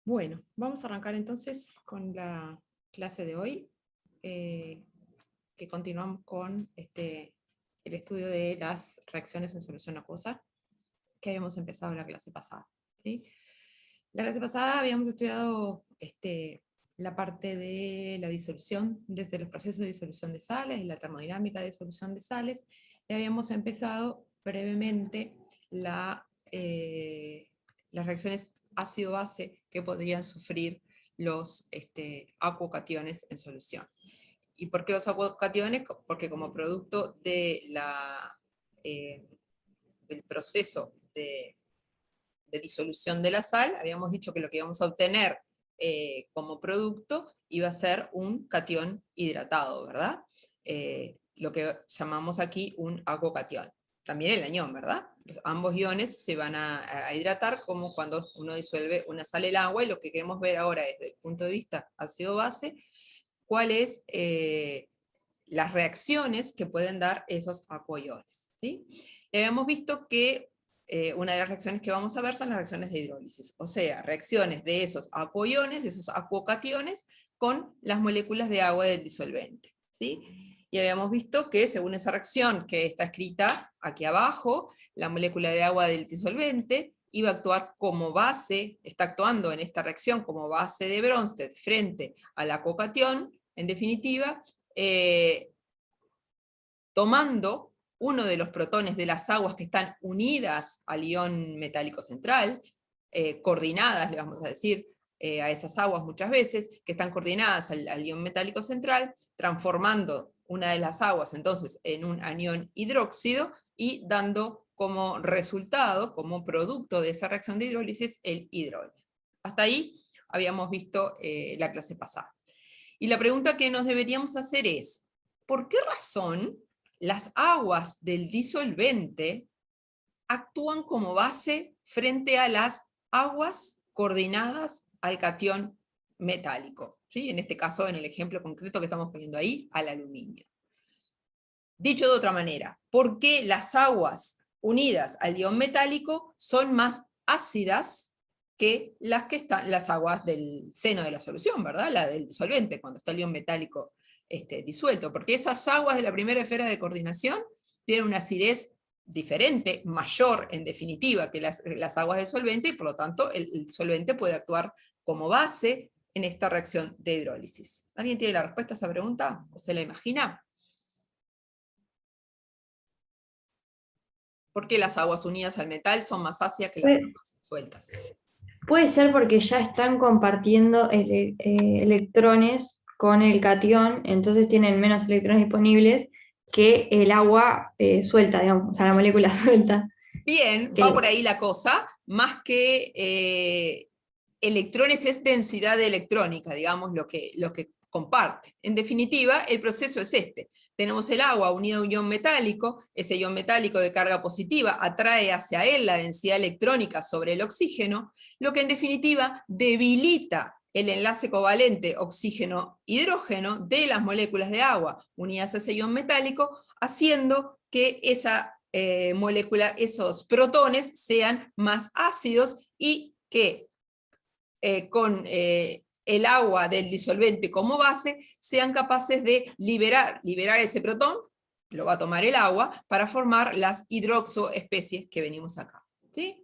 Bueno, vamos a arrancar entonces con la clase de hoy, que continuamos con el estudio de las reacciones en solución acuosa, que habíamos empezado la clase pasada, ¿sí? La clase pasada habíamos estudiado la parte de la disolución, desde los procesos de disolución de sales, y la termodinámica de disolución de sales, y habíamos empezado brevemente las reacciones ácido-base que podrían sufrir los acuocationes en solución. ¿Y por qué los acuocationes? Porque como producto de del proceso de disolución de la sal, habíamos dicho que lo que íbamos a obtener como producto iba a ser un catión hidratado, ¿verdad? Lo que llamamos aquí un acuocatión. También el anión, ¿verdad? Ambos iones se van a hidratar como cuando uno disuelve una sal en el agua, y lo que queremos ver ahora desde el punto de vista ácido-base, cuáles las reacciones que pueden dar esos acuoiones, ¿sí? Y habíamos visto que una de las reacciones que vamos a ver son las reacciones de hidrólisis, o sea, reacciones de esos acuoiones, de esos acuocationes, con las moléculas de agua del disolvente, ¿sí? Y habíamos visto que según esa reacción que está escrita aquí abajo, la molécula de agua del disolvente iba a actuar como base, está actuando en esta reacción como base de Bronsted frente al acuocatión, en definitiva, tomando uno de los protones de las aguas que están unidas al ion metálico central, coordinadas, le vamos a decir, a esas aguas muchas veces, que están coordinadas al ion metálico central, transformando una de las aguas entonces en un anión hidróxido y dando como resultado, como producto de esa reacción de hidrólisis, el hidrógeno. Hasta ahí habíamos visto la clase pasada. Y la pregunta que nos deberíamos hacer es, ¿por qué razón las aguas del disolvente actúan como base frente a las aguas coordinadas al catión metálico? ¿Sí? En este caso, en el ejemplo concreto que estamos poniendo ahí, al aluminio. Dicho de otra manera, ¿por qué las aguas unidas al ion metálico son más ácidas que las aguas del seno de la solución, ¿verdad? La del disolvente, cuando está el ion metálico disuelto? Porque esas aguas de la primera esfera de coordinación tienen una acidez diferente, mayor en definitiva que las aguas del solvente, y por lo tanto el solvente puede actuar como base en esta reacción de hidrólisis. ¿Alguien tiene la respuesta a esa pregunta? ¿O se la imagina? ¿Por qué las aguas unidas al metal son más ácidas que las aguas sueltas? Puede ser porque ya están compartiendo electrones con el catión, entonces tienen menos electrones disponibles que el agua suelta, digamos, o sea, la molécula suelta. Bien, va por ahí la cosa, más que electrones es densidad electrónica, digamos, lo que comparte. En definitiva, el proceso es este. Tenemos el agua unida a un ion metálico, ese ion metálico de carga positiva atrae hacia él la densidad electrónica sobre el oxígeno, lo que en definitiva debilita el enlace covalente oxígeno-hidrógeno de las moléculas de agua unidas a ese ion metálico, haciendo que esa molécula, esos protones sean más ácidos, y que con el agua del disolvente como base sean capaces de liberar ese protón, lo va a tomar el agua, para formar las hidroxoespecies que venimos acá. ¿Sí?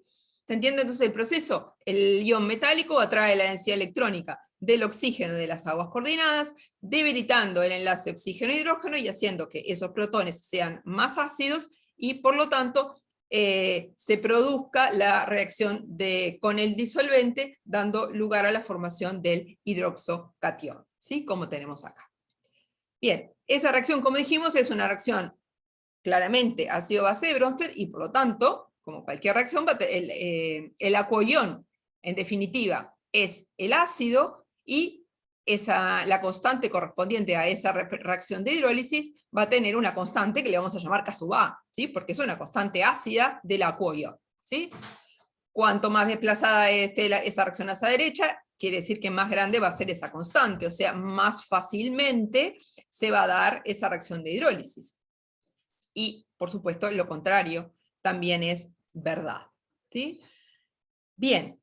¿Se entiende entonces el proceso? El ion metálico atrae la densidad electrónica del oxígeno de las aguas coordinadas, debilitando el enlace oxígeno-hidrógeno y haciendo que esos protones sean más ácidos, y por lo tanto se produzca la reacción con el disolvente, dando lugar a la formación del hidroxocatión, ¿sí? Como tenemos acá. Bien, esa reacción, como dijimos, es una reacción claramente ácido-base de Bronsted, y por lo tanto, como cualquier reacción, el acuoión, en definitiva, es el ácido, y la constante correspondiente a esa reacción de hidrólisis va a tener una constante que le vamos a llamar K sub A, ¿sí? Porque es una constante ácida del acuoión, ¿sí? Cuanto más desplazada esté esa reacción hacia la derecha, quiere decir que más grande va a ser esa constante, o sea, más fácilmente se va a dar esa reacción de hidrólisis. Y, por supuesto, lo contrario también es verdad, ¿sí? Bien.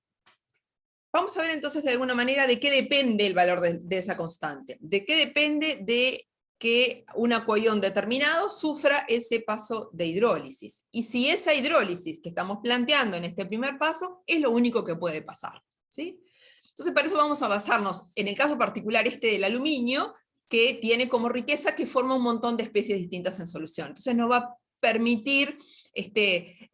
vamos a ver entonces de alguna manera de qué depende el valor de esa constante. De qué depende de que un acuaión determinado sufra ese paso de hidrólisis. Y si esa hidrólisis que estamos planteando en este primer paso es lo único que puede pasar, ¿sí? Entonces, para eso vamos a basarnos en el caso particular este del aluminio, que tiene como riqueza que forma un montón de especies distintas en solución. Entonces nos va a permitir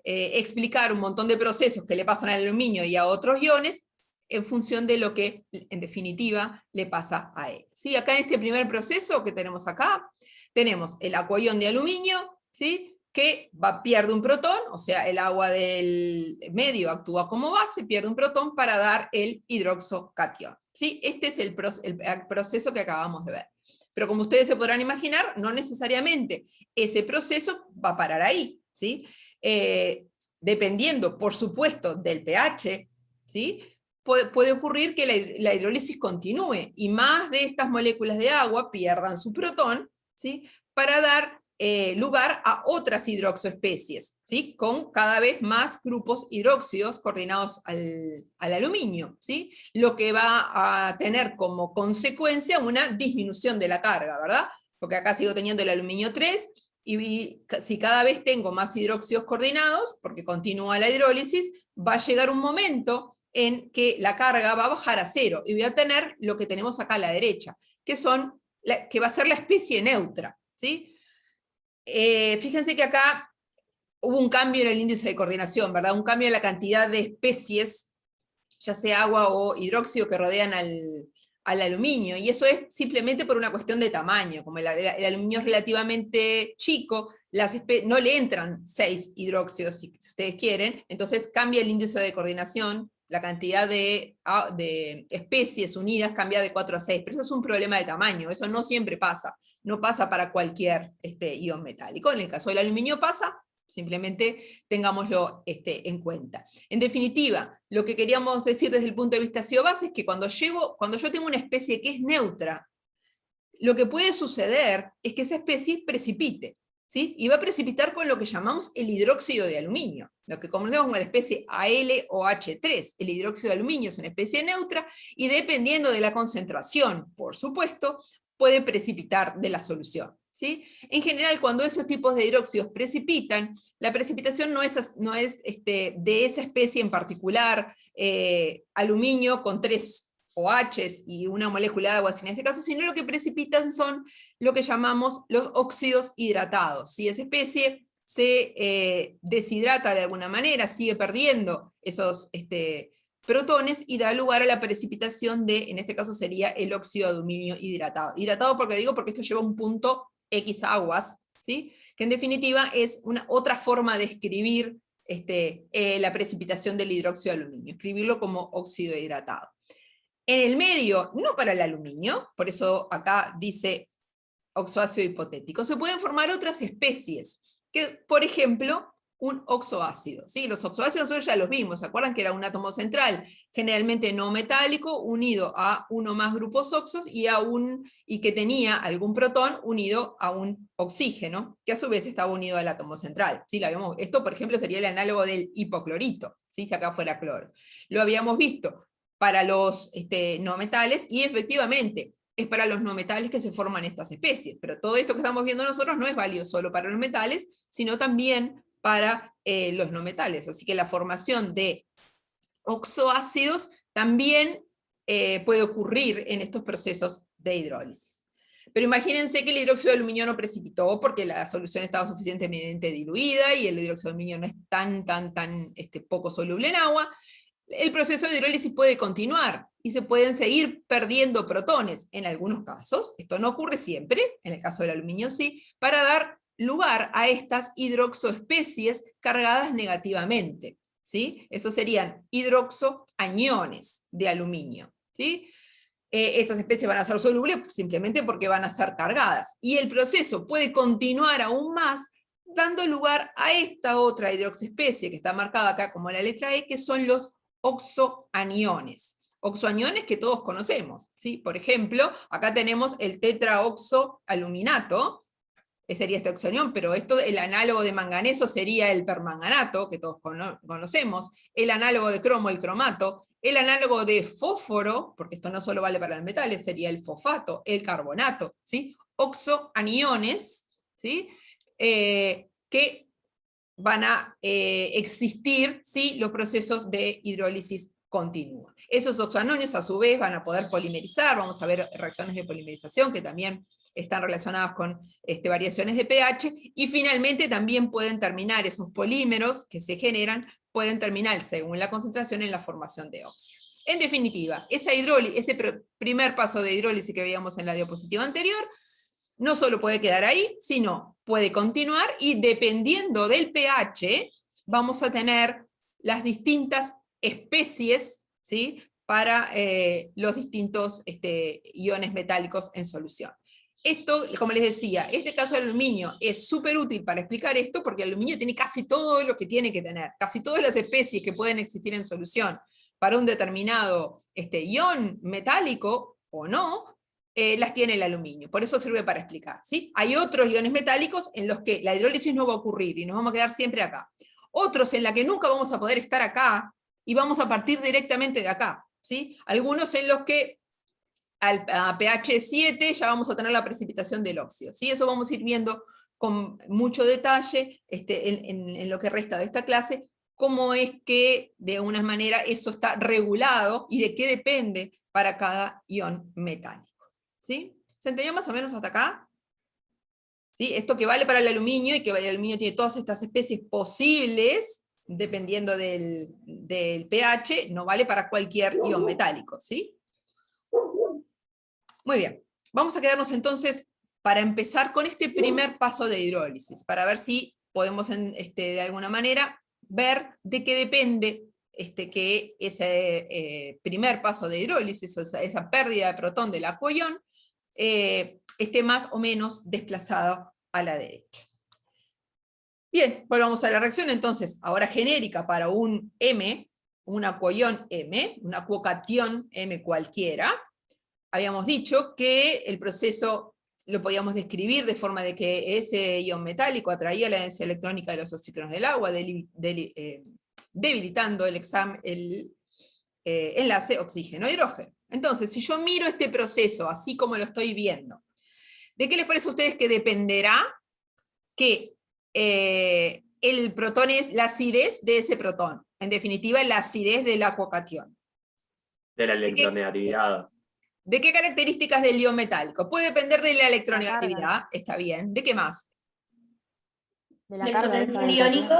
explicar un montón de procesos que le pasan al aluminio y a otros iones en función de lo que, en definitiva, le pasa a él. ¿Sí? Acá en este primer proceso que tenemos acá, tenemos el acuaión de aluminio, ¿sí? Que pierde un protón, o sea, el agua del medio actúa como base, pierde un protón para dar el hidroxocatión. ¿Sí? Este es el proceso que acabamos de ver. Pero como ustedes se podrán imaginar, no necesariamente ese proceso va a parar ahí, ¿sí? Dependiendo, por supuesto, del pH, ¿sí? Puede ocurrir que la hidrólisis continúe y más de estas moléculas de agua pierdan su protón, ¿sí? Para dar lugar a otras hidroxoespecies, ¿sí? Con cada vez más grupos hidróxidos coordinados al aluminio, ¿sí? Lo que va a tener como consecuencia una disminución de la carga, ¿verdad? Porque acá sigo teniendo el aluminio 3, y si cada vez tengo más hidróxidos coordinados, porque continúa la hidrólisis, va a llegar un momento en que la carga va a bajar a 0, y voy a tener lo que tenemos acá a la derecha, que va a ser la especie neutra, ¿sí? Fíjense que acá hubo un cambio en el índice de coordinación, ¿verdad? Un cambio en la cantidad de especies, ya sea agua o hidróxido, que rodean al aluminio, y eso es simplemente por una cuestión de tamaño. Como el aluminio es relativamente chico, no le entran 6 hidróxidos, si ustedes quieren, entonces cambia el índice de coordinación, la cantidad de especies unidas cambia de 4 a 6, pero eso es un problema de tamaño, eso no siempre pasa, no pasa para cualquier ion metálico. En el caso del aluminio pasa, simplemente tengámoslo en cuenta. En definitiva, lo que queríamos decir desde el punto de vista SIO-base es que cuando yo tengo una especie que es neutra, lo que puede suceder es que esa especie precipite, ¿sí? Y va a precipitar con lo que llamamos el hidróxido de aluminio, lo que conocemos como la especie AlOH3. El hidróxido de aluminio es una especie neutra, y dependiendo de la concentración, por supuesto, puede precipitar de la solución, ¿sí? En general, cuando esos tipos de hidróxidos precipitan, la precipitación no es de esa especie en particular, aluminio con 3 OHs y una molécula de agua, en este caso, sino lo que precipitan son lo que llamamos los óxidos hidratados. Si esa especie se deshidrata de alguna manera, sigue perdiendo esos protones y da lugar a la precipitación de, en este caso sería el óxido de aluminio hidratado. Hidratado porque esto lleva un punto X aguas, ¿sí? Que en definitiva es otra forma de escribir la precipitación del hidróxido de aluminio, escribirlo como óxido hidratado. En el medio, no para el aluminio, por eso acá dice oxoácido hipotético, se pueden formar otras especies, que por ejemplo, un oxoácido, ¿sí? Los oxoácidos nosotros ya los vimos, ¿se acuerdan que era un átomo central, generalmente no metálico, unido a uno más grupos oxos, y que tenía algún protón unido a un oxígeno, que a su vez estaba unido al átomo central, ¿sí? Esto, por ejemplo, sería el análogo del hipoclorito, ¿sí? Si acá fuera cloro. Lo habíamos visto para los no metales, y efectivamente, es para los no metales que se forman estas especies, pero todo esto que estamos viendo nosotros no es válido solo para los metales, sino también para los no metales, así que la formación de oxoácidos también puede ocurrir en estos procesos de hidrólisis. Pero imagínense que el hidróxido de aluminio no precipitó porque la solución estaba suficientemente diluida y el hidróxido de aluminio no es tan poco soluble en agua. El proceso de hidrólisis puede continuar y se pueden seguir perdiendo protones en algunos casos, esto no ocurre siempre, en el caso del aluminio sí, para dar lugar a estas hidroxoespecies cargadas negativamente, ¿sí? Estos serían hidroxoaniones de aluminio, ¿sí? Estas especies van a ser solubles simplemente porque van a ser cargadas, y el proceso puede continuar aún más dando lugar a esta otra hidroxoespecie que está marcada acá como la letra E, que son los oxoaniones. Oxoaniones que todos conocemos, ¿sí? Por ejemplo, acá tenemos el tetraoxoaluminato, sería esta oxonión, pero esto, el análogo de manganeso sería el permanganato, que todos conocemos, el análogo de cromo, el cromato, el análogo de fósforo, porque esto no solo vale para los metales, sería el fosfato, el carbonato, ¿sí? Oxoaniones, ¿sí? Que van a existir si los procesos de hidrólisis continúan. Esos oxoaniones a su vez van a poder polimerizar, vamos a ver reacciones de polimerización que también están relacionadas con variaciones de pH, y finalmente también pueden terminar esos polímeros que se generan, pueden terminar según la concentración en la formación de óxidos. En definitiva, ese primer paso de hidrólisis que veíamos en la diapositiva anterior, no solo puede quedar ahí, sino puede continuar, y dependiendo del pH, vamos a tener las distintas especies, ¿sí?, para los distintos iones metálicos en solución. Esto, como les decía, este caso del aluminio es súper útil para explicar esto, porque el aluminio tiene casi todo lo que tiene que tener, casi todas las especies que pueden existir en solución para un determinado ion metálico, o no, las tiene el aluminio, por eso sirve para explicar, ¿sí? Hay otros iones metálicos en los que la hidrólisis no va a ocurrir, y nos vamos a quedar siempre acá. Otros en los que nunca vamos a poder estar acá, y vamos a partir directamente de acá, ¿sí? Algunos en los que a pH 7 ya vamos a tener la precipitación del óxido, ¿sí? Eso vamos a ir viendo con mucho detalle en lo que resta de esta clase, cómo es que de alguna manera eso está regulado y de qué depende para cada ion metálico, ¿sí? ¿Se entendió más o menos hasta acá? ¿Sí? Esto que vale para el aluminio, y que el aluminio tiene todas estas especies posibles, dependiendo del pH, no vale para cualquier ion metálico, ¿sí? Muy bien, vamos a quedarnos entonces para empezar con este primer paso de hidrólisis, para ver si podemos de alguna manera ver de qué depende que ese primer paso de hidrólisis, o sea, esa pérdida de protón del acuión, esté más o menos desplazado a la derecha. Bien, volvamos a la reacción entonces, ahora genérica para un M, un acuión M, un acuocatión M cualquiera. Habíamos dicho que el proceso lo podíamos describir de forma de que ese ion metálico atraía la densidad electrónica de los oxígenos del agua, debilitando el enlace oxígeno-hidrógeno. Entonces, si yo miro este proceso así como lo estoy viendo, ¿de qué les parece a ustedes que dependerá que el protón es la acidez de ese protón? En definitiva, la acidez del acuocatión. De la electronegatividad. ¿De qué características del ion metálico? Puede depender de la electronegatividad, está bien. ¿De qué más? De la Del carga potencial esa iónico.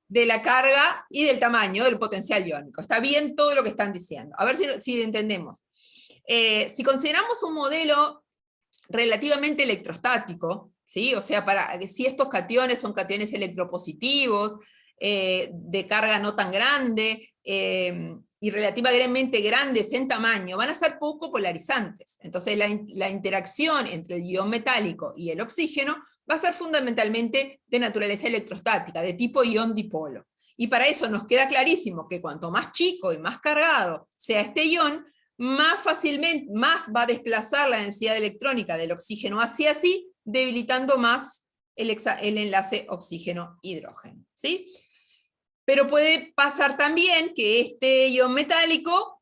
De la carga y del tamaño del potencial iónico. Está bien todo lo que están diciendo. A ver si entendemos. Si consideramos un modelo relativamente electrostático, ¿sí? O sea, si estos cationes son cationes electropositivos, de carga no tan grande, y relativamente grandes en tamaño, van a ser poco polarizantes. Entonces la interacción entre el ion metálico y el oxígeno va a ser fundamentalmente de naturaleza electrostática, de tipo ion dipolo. Y para eso nos queda clarísimo que cuanto más chico y más cargado sea este ion, más fácilmente, más va a desplazar la densidad electrónica del oxígeno hacia sí, debilitando más el enlace oxígeno-hidrógeno, ¿sí? Pero puede pasar también que este ion metálico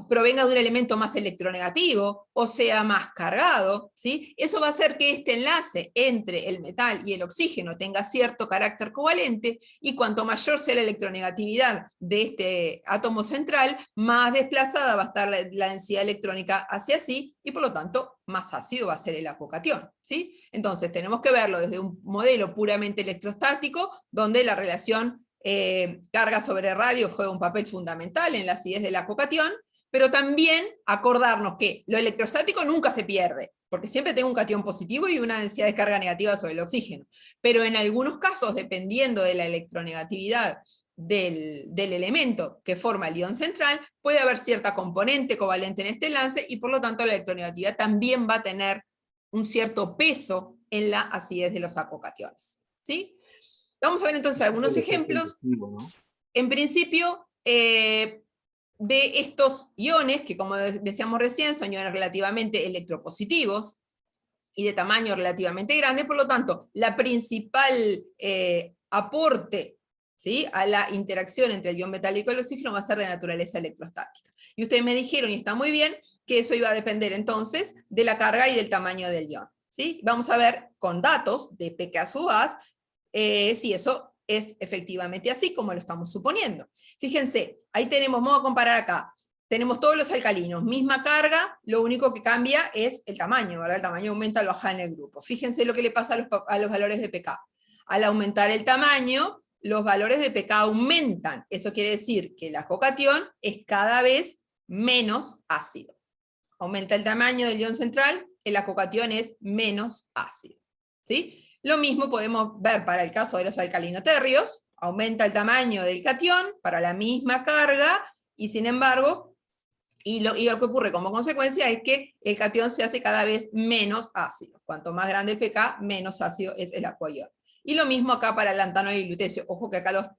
provenga de un elemento más electronegativo, o sea más cargado, ¿sí? Eso va a hacer que este enlace entre el metal y el oxígeno tenga cierto carácter covalente, y cuanto mayor sea la electronegatividad de este átomo central, más desplazada va a estar la densidad electrónica hacia sí, y por lo tanto más ácido va a ser el acuocatión, ¿sí? Entonces tenemos que verlo desde un modelo puramente electrostático, donde la relación carga sobre radio juega un papel fundamental en la acidez del acuocatión, pero también acordarnos que lo electrostático nunca se pierde, porque siempre tengo un catión positivo y una densidad de carga negativa sobre el oxígeno. Pero en algunos casos, dependiendo de la electronegatividad del elemento que forma el ion central, puede haber cierta componente covalente en este enlace, y por lo tanto la electronegatividad también va a tener un cierto peso en la acidez de los acuocationes, ¿sí? Vamos a ver entonces algunos ejemplos. En principio, de estos iones, que como decíamos recién, son iones relativamente electropositivos, y de tamaño relativamente grande, por lo tanto, la principal aporte, ¿sí?, a la interacción entre el ion metálico y el oxígeno va a ser de naturaleza electrostática. Y ustedes me dijeron, y está muy bien, que eso iba a depender entonces de la carga y del tamaño del ion, ¿sí? Vamos a ver con datos de pK sub A si eso es efectivamente así como lo estamos suponiendo. Fíjense, ahí tenemos, vamos a comparar acá, tenemos todos los alcalinos, misma carga, lo único que cambia es el tamaño, ¿verdad? El tamaño aumenta al bajar en el grupo. Fíjense lo que le pasa a los valores de pK. Al aumentar el tamaño, los valores de pK aumentan. Eso quiere decir que el acuocatión es cada vez menos ácido. Aumenta el tamaño del ion central, el acuocatión es menos ácido, ¿sí? Lo mismo podemos ver para el caso de los alcalinotérreos, aumenta el tamaño del catión para la misma carga, y sin embargo, y lo que ocurre como consecuencia es que el catión se hace cada vez menos ácido. Cuanto más grande el pK, menos ácido es el acuoion. Y lo mismo acá para el lantano y el lutecio. Ojo que acá los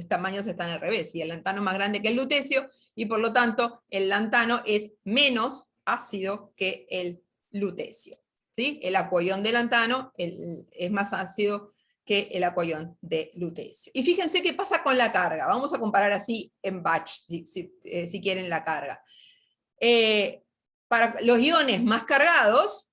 tamaños están al revés, y el lantano es más grande que el lutecio, y por lo tanto el lantano es menos ácido que el lutecio, ¿sí? El acuoion de lantano es más ácido que el acuoion de lutecio. Y fíjense qué pasa con la carga. Vamos a comparar así en batch, si quieren la carga. Para los iones más cargados,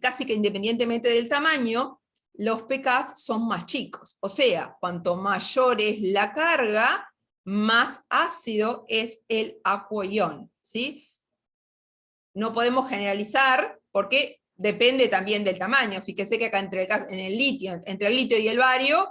casi que independientemente del tamaño, los pK son más chicos. O sea, cuanto mayor es la carga, más ácido es el acuoion, ¿sí? No podemos generalizar porque depende también del tamaño. Fíjese que acá entre el litio y el bario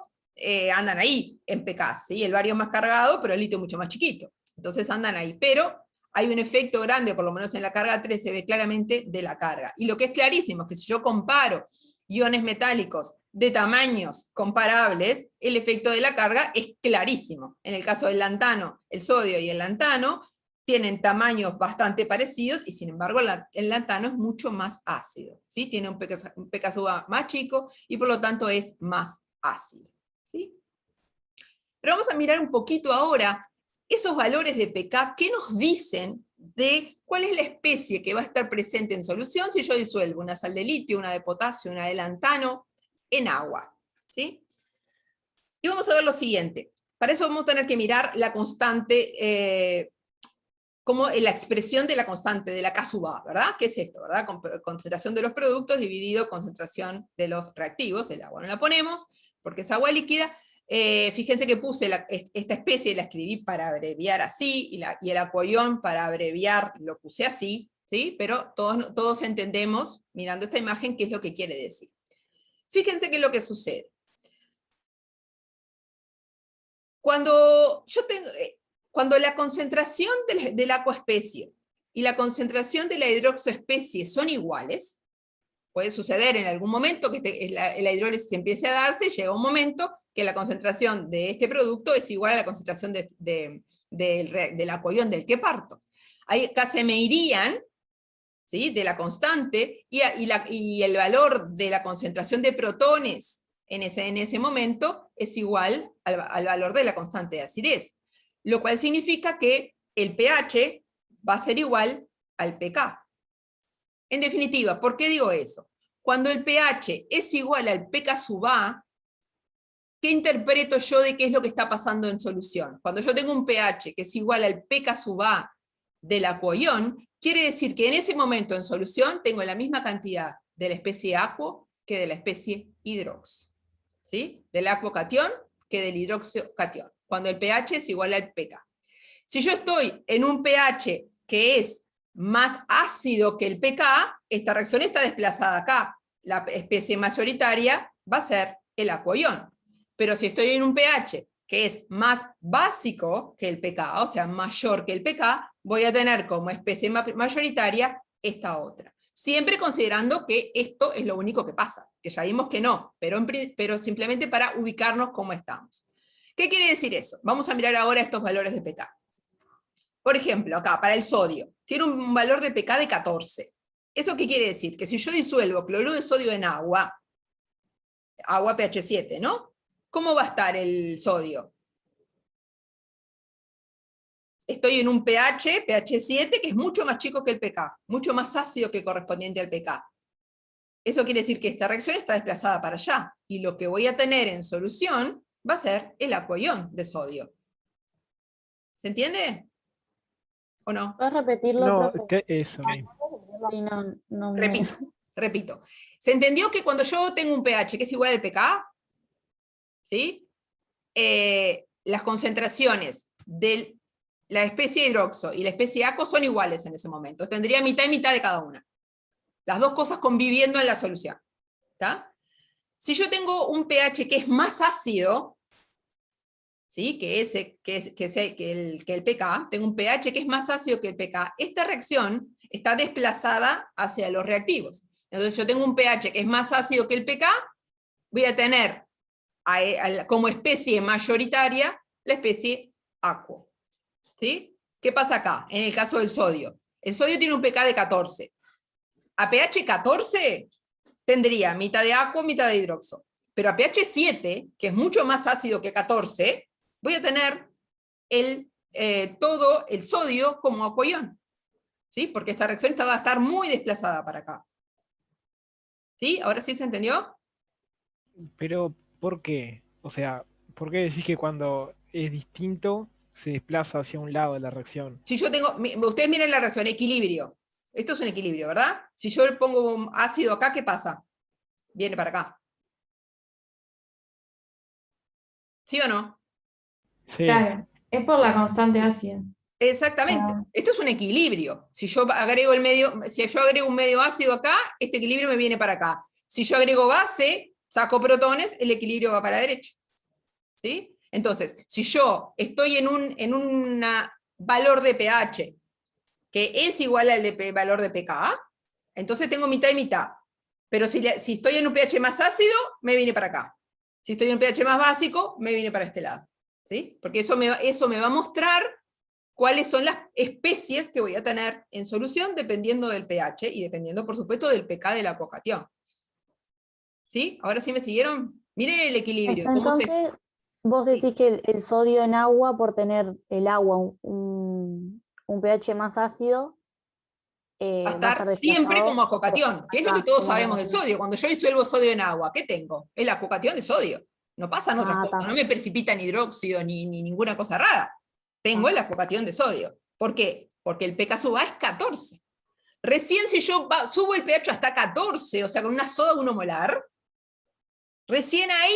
andan ahí en pK, ¿sí? El bario es más cargado, pero el litio es mucho más chiquito. Entonces andan ahí, pero hay un efecto grande, por lo menos en la carga 3 se ve claramente de la carga. Y lo que es clarísimo es que si yo comparo iones metálicos de tamaños comparables, el efecto de la carga es clarísimo. En el caso del lantano, el sodio y el lantano tienen tamaños bastante parecidos, y sin embargo el lantano es mucho más ácido, ¿sí? Tiene un pK sub A más chico, y por lo tanto es más ácido, ¿sí? Pero vamos a mirar un poquito ahora esos valores de pK, ¿qué nos dicen de cuál es la especie que va a estar presente en solución si yo disuelvo una sal de litio, una de potasio, una de lantano en agua, ¿sí? Y vamos a ver lo siguiente. Para eso vamos a tener que mirar la constante, como la expresión de la constante de la K sub A, ¿verdad? ¿Qué es esto, verdad? Concentración de los productos dividido concentración de los reactivos. El agua no la ponemos porque es agua líquida. Fíjense que puse esta especie, la escribí para abreviar así, y el acuoion para abreviar lo puse así, ¿sí? Pero todos entendemos, mirando esta imagen, qué es lo que quiere decir. Fíjense qué es lo que sucede. Cuando la concentración del acuaespecie y la concentración de la hidroxoespecie son iguales, puede suceder en algún momento que la hidrólisis empiece a darse, y llega un momento que la concentración de este producto es igual a la concentración del acuoion del que parto. Ahí acá se me irían, ¿sí?, de la constante, y el valor de la concentración de protones en ese momento es igual al valor de la constante de acidez, lo cual significa que el pH va a ser igual al pK. En definitiva, ¿por qué digo eso? Cuando el pH es igual al pK sub A, ¿qué interpreto yo de qué es lo que está pasando en solución? Cuando yo tengo un pH que es igual al pK sub A del acuoion, quiere decir que en ese momento en solución tengo la misma cantidad de la especie acuo que de la especie hidroxo, ¿sí? Del acuocatión que del hidroxocatión, cuando el pH es igual al pK. Si yo estoy en un pH que es más ácido que el pK, esta reacción está desplazada acá. La especie mayoritaria va a ser el acuoion. Pero si estoy en un pH que es más básico que el pK, o sea, mayor que el pK, voy a tener como especie mayoritaria esta otra. Siempre considerando que esto es lo único que pasa, que ya vimos que no, pero simplemente para ubicarnos cómo estamos. ¿Qué quiere decir eso? Vamos a mirar ahora estos valores de pK. Por ejemplo, acá, para el sodio, tiene un valor de pK de 14. ¿Eso qué quiere decir? Que si yo disuelvo cloruro de sodio en agua pH 7, ¿no? ¿Cómo va a estar el sodio? Estoy en un pH 7, que es mucho más chico que el pK, mucho más ácido que correspondiente al pK. Eso quiere decir que esta reacción está desplazada para allá, y lo que voy a tener en solución va a ser el aquaión de sodio. ¿Se entiende? ¿O no? ¿Puedes repetirlo, No, profe? eso mismo. Sí, no me... Repito. ¿Se entendió que cuando yo tengo un pH que es igual al pK, ¿sí? Las concentraciones de la especie hidroxo y la especie aquo son iguales en ese momento? Tendría mitad y mitad de cada una. Las dos cosas conviviendo en la solución. ¿Está? Si yo tengo un pH que es más ácido, ¿sí? que el pK, tengo un pH que es más ácido que el pK, esta reacción está desplazada hacia los reactivos. Entonces yo tengo un pH que es más ácido que el pK, voy a tener como especie mayoritaria la especie aquo. ¿Sí? ¿Qué pasa acá? En el caso del sodio. El sodio tiene un pK de 14. A pH 14 tendría mitad de aquo, mitad de hidroxo. Pero a pH 7, que es mucho más ácido que 14, voy a tener todo el sodio como aquaión. ¿Sí? Porque esta reacción va a estar muy desplazada para acá. ¿Sí? ¿Ahora sí se entendió? Pero, ¿por qué? O sea, ¿por qué decís que cuando es distinto se desplaza hacia un lado de la reacción? Si yo tengo, ustedes miren la reacción, equilibrio. Esto es un equilibrio, ¿verdad? Si yo le pongo un ácido acá, ¿qué pasa? Viene para acá. ¿Sí o no? Sí. Claro, es por la constante ácida. Exactamente. Ah. Esto es un equilibrio. Si yo agrego un medio ácido acá, este equilibrio me viene para acá. Si yo agrego base, saco protones, el equilibrio va para la derecha. ¿Sí? Entonces, si yo estoy en un valor de pH que es igual al valor de pK, entonces tengo mitad y mitad. Pero si estoy en un pH más ácido, me viene para acá. Si estoy en un pH más básico, me viene para este lado. ¿Sí? Porque eso me va a mostrar cuáles son las especies que voy a tener en solución dependiendo del pH y dependiendo, por supuesto, del pK de la cocation. ¿Sí? ¿Ahora sí me siguieron? Miren el equilibrio. Entonces, vos decís que el sodio en agua, por tener el agua un pH más ácido, Va a va a estar estar siempre desplazado como acocation, que es lo que todos sabemos del sodio. Cuando yo disuelvo sodio en agua, ¿qué tengo? Es la acocation de sodio. No pasan otras cosas, está. no me precipitan hidróxido ni ninguna cosa rara. Tengo la acocation de sodio. ¿Por qué? Porque el pK sub A es 14. Recién si yo subo el pH hasta 14, o sea, con una soda 1 molar, recién ahí,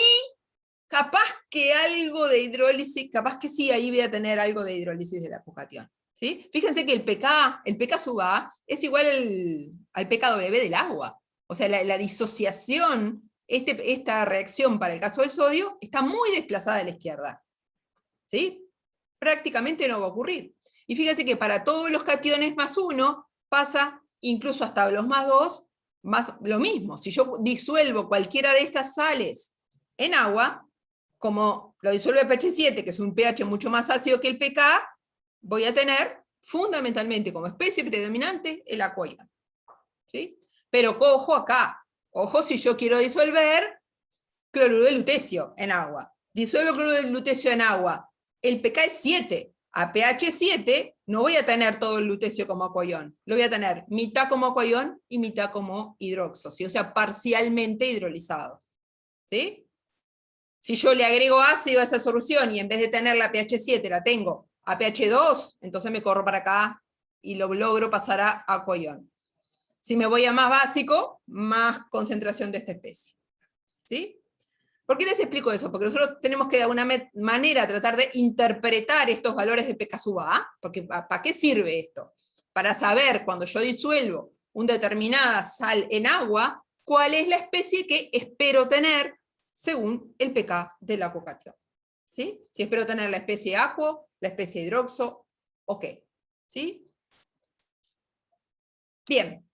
capaz que algo de hidrólisis, capaz que sí, ahí voy a tener algo de hidrólisis de la acocation. ¿Sí? Fíjense que el pK sub A es igual al pKW del agua. O sea, la disociación, esta reacción para el caso del sodio, está muy desplazada a la izquierda. ¿Sí? Prácticamente no va a ocurrir. Y fíjense que para todos los cationes más 1 pasa incluso hasta los más 2, más lo mismo. Si yo disuelvo cualquiera de estas sales en agua, como lo disuelve pH 7, que es un pH mucho más ácido que el pK, voy a tener fundamentalmente como especie predominante el aquaión. ¿Sí? Pero ojo acá, ojo si yo quiero disolver cloruro de lutecio en agua. Disuelvo cloruro de lutecio en agua, el pK es 7, a pH 7 no voy a tener todo el lutecio como aquaión, lo voy a tener mitad como aquaión y mitad como hidroxo, ¿sí? O sea, parcialmente hidrolizado. ¿Sí? Si yo le agrego ácido a esa solución y en vez de tenerla a pH 7 la tengo a pH 2, entonces me corro para acá y lo logro pasar a aquaión. Si me voy a más básico, más concentración de esta especie. ¿Sí? ¿Por qué les explico eso? Porque nosotros tenemos que de alguna manera tratar de interpretar estos valores de pK sub A, porque ¿para qué sirve esto? Para saber cuando yo disuelvo una determinada sal en agua, cuál es la especie que espero tener según el pK de la acocation. ¿Sí? Si espero tener la especie aquo, la especie hidroxo, ok. ¿Sí? Bien.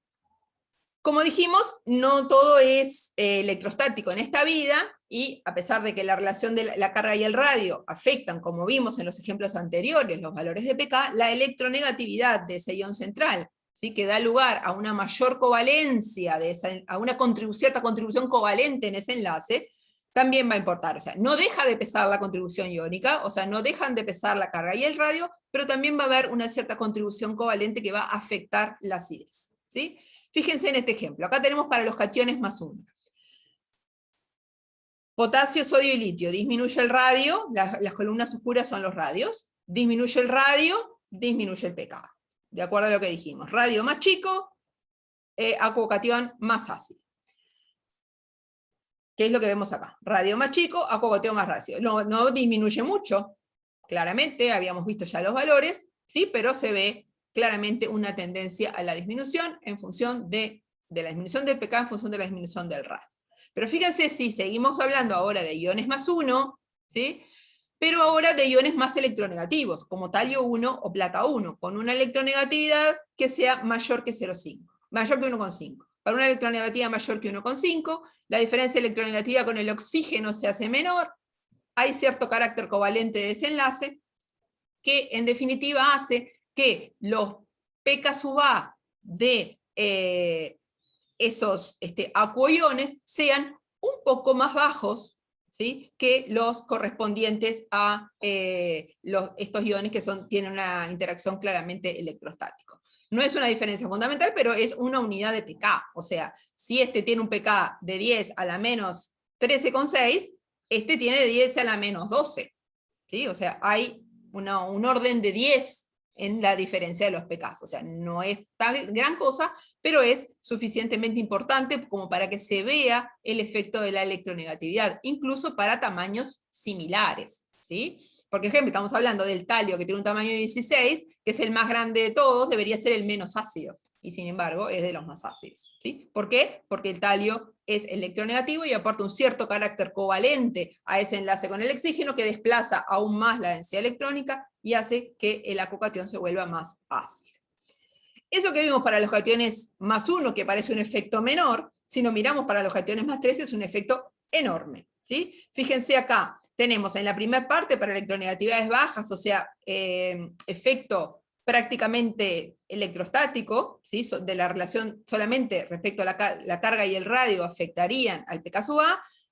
Como dijimos, no todo es electrostático en esta vida, y a pesar de que la relación de la carga y el radio afectan, como vimos en los ejemplos anteriores, los valores de pK, la electronegatividad de ese ion central, ¿sí? Que da lugar a una mayor covalencia, a una cierta contribución covalente en ese enlace, también va a importar. O sea, no deja de pesar la contribución iónica, o sea, no dejan de pesar la carga y el radio, pero también va a haber una cierta contribución covalente que va a afectar la acidez. ¿Sí? Fíjense en este ejemplo. Acá tenemos para los cationes +1. Potasio, sodio y litio. Disminuye el radio, las columnas oscuras son los radios. Disminuye el radio, disminuye el pKa. De acuerdo a lo que dijimos. Radio más chico, acuocatión más ácido. ¿Qué es lo que vemos acá? Radio más chico, acuocatión más ácido. No disminuye mucho, claramente, habíamos visto ya los valores, ¿sí? Pero se ve claramente una tendencia a la disminución en función de la disminución del pKa en función de la disminución del radio. Pero fíjense si seguimos hablando ahora de iones +1, ¿sí? Pero ahora de iones más electronegativos, como talio 1 o plata 1, con una electronegatividad que sea mayor que 0,5, mayor que 1,5. Para una electronegatividad mayor que 1,5, la diferencia electronegativa con el oxígeno se hace menor, hay cierto carácter covalente de desenlace, que en definitiva hace que los pKa de esos acuoiones sean un poco más bajos, ¿sí?, que los correspondientes a estos iones que tienen una interacción claramente electrostática. No es una diferencia fundamental, pero es una unidad de pK. O sea, si este tiene un pK de 10 a la menos 13,6, este tiene de 10 a la menos 12. ¿Sí? O sea, hay un orden de 10 en la diferencia de los pKs. O sea, no es tan gran cosa, pero es suficientemente importante como para que se vea el efecto de la electronegatividad, incluso para tamaños similares. ¿Sí? Porque, por ejemplo, estamos hablando del talio, que tiene un tamaño de 16, que es el más grande de todos, debería ser el menos ácido, y sin embargo es de los más ácidos. ¿Sí? ¿Por qué? Porque el talio es electronegativo y aporta un cierto carácter covalente a ese enlace con el oxígeno que desplaza aún más la densidad electrónica y hace que el acuocatión se vuelva más ácido. Eso que vimos para los cationes +1, que parece un efecto menor, si nos miramos para los cationes +3 es un efecto enorme. ¿Sí? Fíjense acá, tenemos en la primera parte para electronegatividades bajas, o sea, efecto prácticamente electrostático, ¿sí?, de la relación solamente respecto a la carga y el radio afectarían al pKa.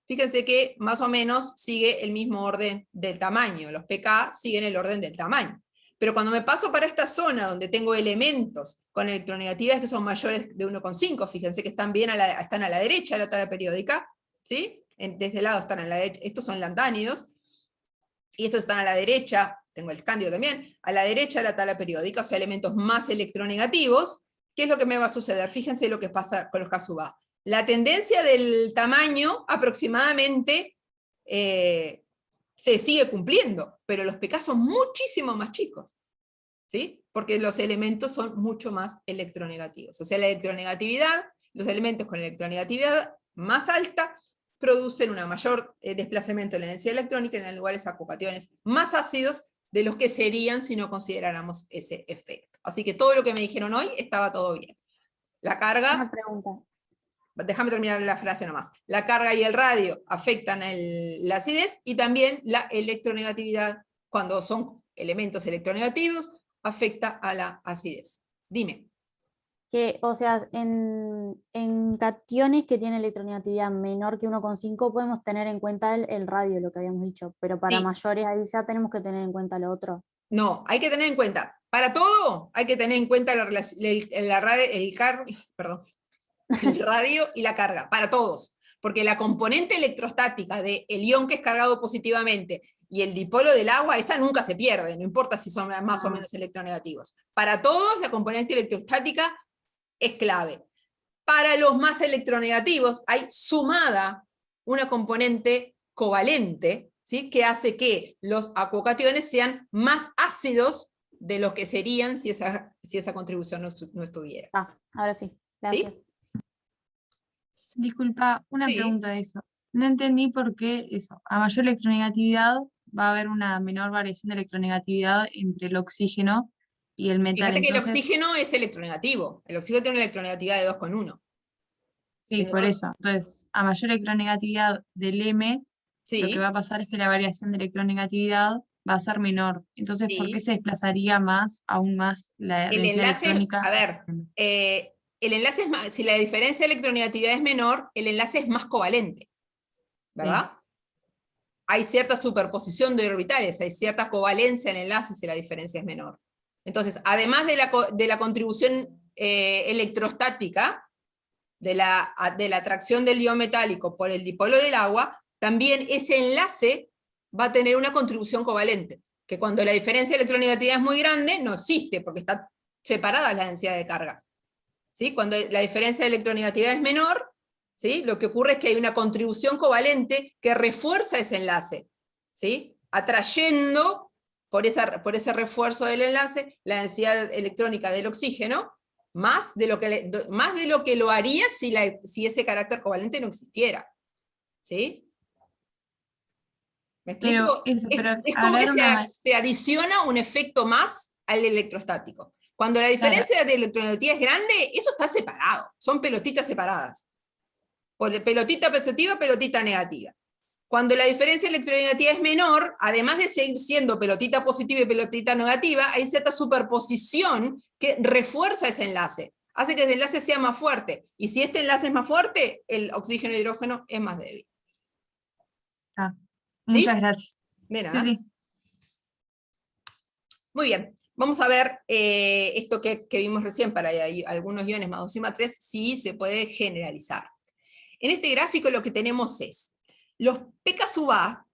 Fíjense que más o menos sigue el mismo orden del tamaño, los pK siguen el orden del tamaño. Pero cuando me paso para esta zona donde tengo elementos con electronegatividades que son mayores de 1,5, fíjense que están a la derecha de la tabla periódica, ¿sí? De este lado están a la derecha, estos son lantánidos, y estos están a la derecha, tengo el escandio también, a la derecha de la tabla periódica, o sea, elementos más electronegativos. ¿Qué es lo que me va a suceder? Fíjense lo que pasa con los Ka-A. La tendencia del tamaño aproximadamente se sigue cumpliendo, pero los pK son muchísimo más chicos, ¿sí? Porque los elementos son mucho más electronegativos. O sea, la electronegatividad, los elementos con electronegatividad más alta, producen un mayor desplazamiento de la densidad electrónica en lugares acuocationes más ácidos de los que serían si no consideráramos ese efecto. Así que todo lo que me dijeron hoy estaba todo bien. La carga... Una pregunta. Déjame terminar la frase nomás. La carga y el radio afectan la acidez, y también la electronegatividad, cuando son elementos electronegativos, afecta a la acidez. Dime. Que, o sea, en cationes que tienen electronegatividad menor que 1,5 podemos tener en cuenta el radio, lo que habíamos dicho, pero para Sí. mayores ahí ya tenemos que tener en cuenta lo otro. No, hay que tener en cuenta, para todo hay que tener en cuenta el radio y la carga, para todos. Porque la componente electrostática del ion que es cargado positivamente y el dipolo del agua, esa nunca se pierde, no importa si son más o menos electronegativos. Para todos la componente electrostática es clave. Para los más electronegativos hay sumada una componente covalente, ¿sí?, que hace que los acuocationes sean más ácidos de los que serían si esa contribución no estuviera. Ahora sí, gracias. Disculpa, una Sí. pregunta de eso. No entendí por qué eso. A mayor electronegatividad va a haber una menor variación de electronegatividad entre el oxígeno y el metal. Fíjate que el Entonces, oxígeno es electronegativo. El oxígeno tiene una electronegatividad de 2,1. sí, si por nosotros- eso. Entonces, a mayor electronegatividad del M, lo Sí, que va a pasar es que la variación de electronegatividad va a ser menor. Entonces, ¿por qué Sí. se desplazaría aún más la el densidad enlace, electrónica? a ver, el enlace es más, si la diferencia de electronegatividad es menor, el enlace es más covalente, ¿verdad? Hay cierta superposición de orbitales, hay cierta covalencia en el enlace si la diferencia es menor. Entonces, además de la contribución electrostática, de la atracción del ion metálico por el dipolo del agua, también ese enlace va a tener una contribución covalente, que cuando la diferencia de electronegatividad es muy grande, no existe, porque está separada la densidad de carga. ¿Sí? Cuando la diferencia de electronegatividad es menor, ¿sí? Lo que ocurre es que hay una contribución covalente que refuerza ese enlace, ¿sí? Atrayendo, por ese refuerzo del enlace, la densidad electrónica del oxígeno, más de lo que lo haría si ese carácter covalente no existiera. ¿Sí? ¿Me explico? Es como que se adiciona un efecto más al electrostático. Cuando la diferencia de electronegatividad es grande, eso está separado, son pelotitas separadas. Pelotita positiva, pelotita negativa. Cuando la diferencia de electronegatividad es menor, además de seguir siendo pelotita positiva y pelotita negativa, hay cierta superposición que refuerza ese enlace, hace que ese enlace sea más fuerte. Y si este enlace es más fuerte, el oxígeno y el hidrógeno es más débil. Muchas gracias. De nada. Sí. Muy bien. Vamos a ver esto que vimos recién para algunos iones más 2 y más 3, si se puede generalizar. En este gráfico lo que tenemos es los pK sub A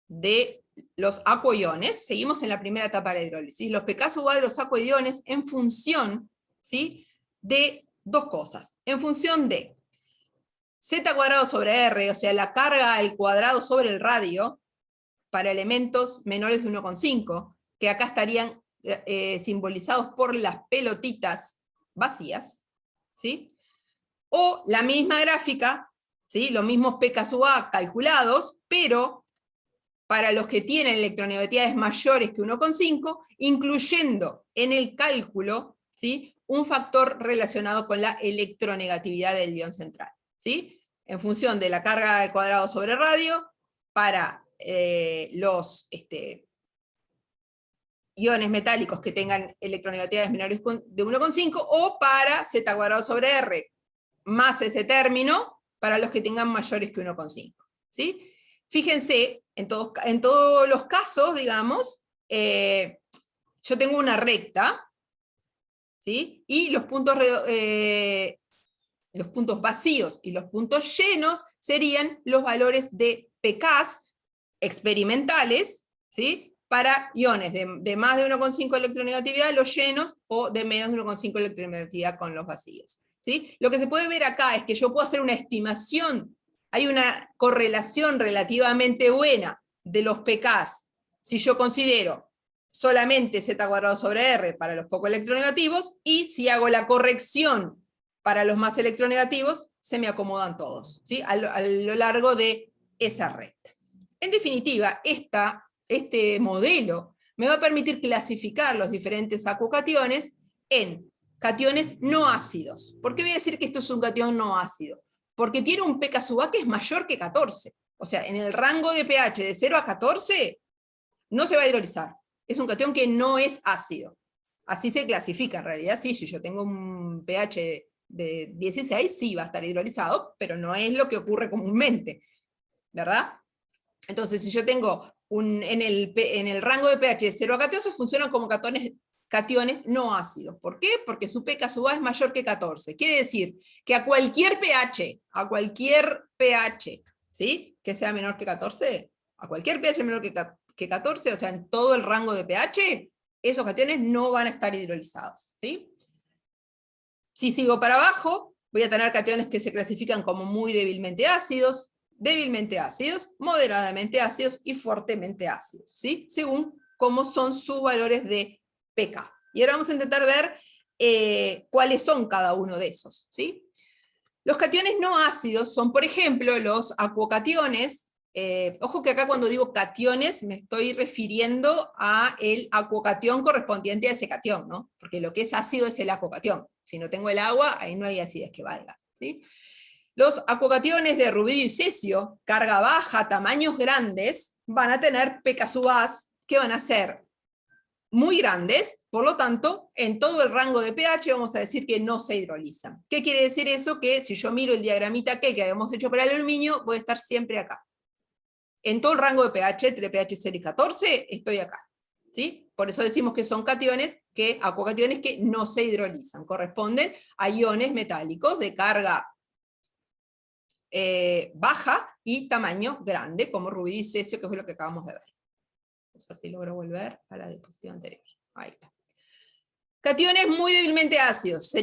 de los acuoiones, seguimos en la primera etapa de la hidrólisis, los pK sub A de los acuoiones en función, ¿sí?, de dos cosas. En función de Z cuadrado sobre R, o sea, la carga al cuadrado sobre el radio, para elementos menores de 1,5, que acá estarían simbolizados por las pelotitas vacías, ¿sí? O la misma gráfica, ¿sí?, los mismos pK sub A calculados, pero para los que tienen electronegatividades mayores que 1,5, incluyendo en el cálculo, ¿sí?, un factor relacionado con la electronegatividad del ion central, ¿sí? En función de la carga al cuadrado sobre radio, para los iones metálicos que tengan electronegatividades menores de 1,5, o para Z cuadrado sobre R, más ese término, para los que tengan mayores que 1,5. ¿Sí? Fíjense, en todos los casos, digamos, yo tengo una recta, ¿sí?, y los puntos vacíos y los puntos llenos serían los valores de pKs experimentales, ¿sí?, para iones de más de 1,5 electronegatividad, los llenos, o de menos de 1,5 electronegatividad con los vacíos. ¿Sí? Lo que se puede ver acá es que yo puedo hacer una estimación, hay una correlación relativamente buena de los pKs, si yo considero solamente Z cuadrado sobre R para los poco electronegativos, y si hago la corrección para los más electronegativos, se me acomodan todos, ¿sí?, a lo largo de esa recta. En definitiva, este modelo me va a permitir clasificar los diferentes acuocationes en cationes no ácidos. ¿Por qué voy a decir que esto es un catión no ácido? Porque tiene un pK sub A que es mayor que 14. O sea, en el rango de pH de 0 a 14 no se va a hidrolizar. Es un catión que no es ácido. Así se clasifica en realidad. Sí, si yo tengo un pH de 16, sí va a estar hidrolizado, pero no es lo que ocurre comúnmente, ¿verdad? Entonces, si yo tengo en el rango de pH de 0 a 14, funcionan como cationes no ácidos. ¿Por qué? Porque su pK sub A es mayor que 14. Quiere decir que a cualquier pH, ¿sí?, que sea menor que 14, a cualquier pH menor que 14, o sea, en todo el rango de pH, esos cationes no van a estar hidrolizados, ¿sí? Si sigo para abajo, voy a tener cationes que se clasifican como muy débilmente ácidos, moderadamente ácidos y fuertemente ácidos, ¿sí?, según cómo son sus valores de pK. Y ahora vamos a intentar ver cuáles son cada uno de esos, ¿sí? Los cationes no ácidos son, por ejemplo, los acuocationes. Ojo que acá cuando digo cationes me estoy refiriendo a el acuocatión correspondiente a ese catión, ¿no? Porque lo que es ácido es el acuocatión. Si no tengo el agua, ahí no hay acidez que valga, ¿sí? Los acuocationes de rubidio y cesio, carga baja, tamaños grandes, van a tener pK sub A que van a ser muy grandes, por lo tanto, en todo el rango de pH vamos a decir que no se hidrolizan. ¿Qué quiere decir eso? Que si yo miro el diagramita aquel que habíamos hecho para el aluminio, voy a estar siempre acá. En todo el rango de pH, entre pH 0 y 14, estoy acá, ¿sí? Por eso decimos que son acuocationes que no se hidrolizan, corresponden a iones metálicos de carga baja y tamaño grande, como rubí y cesio, que fue lo que acabamos de ver. Vamos a ver si logro volver a la diapositiva anterior. Ahí está. Cationes muy débilmente ácidos,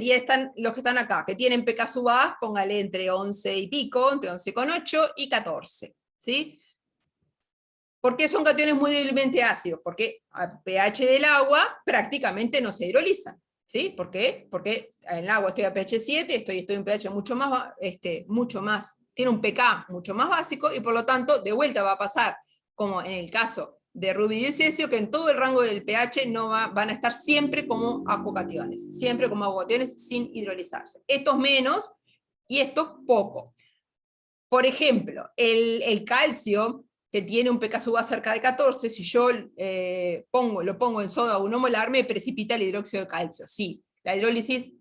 los que están acá, que tienen pK sub A, póngale entre 11 y pico, entre 11,8 y 14. ¿Sí? ¿Por qué son cationes muy débilmente ácidos? Porque a pH del agua prácticamente no se hidrolizan. ¿Sí? ¿Por qué? Porque en el agua estoy a pH 7, estoy en pH mucho más, tiene un pK mucho más básico, y por lo tanto, de vuelta va a pasar, como en el caso de rubidio y cesio, que en todo el rango del pH van a estar siempre como acuocationes, sin hidrolizarse. Estos menos, y estos poco. Por ejemplo, el calcio, que tiene un pK sub A cerca de 14, si yo lo pongo en soda 1 molar, me precipita el hidróxido de calcio. Sí, la hidrólisis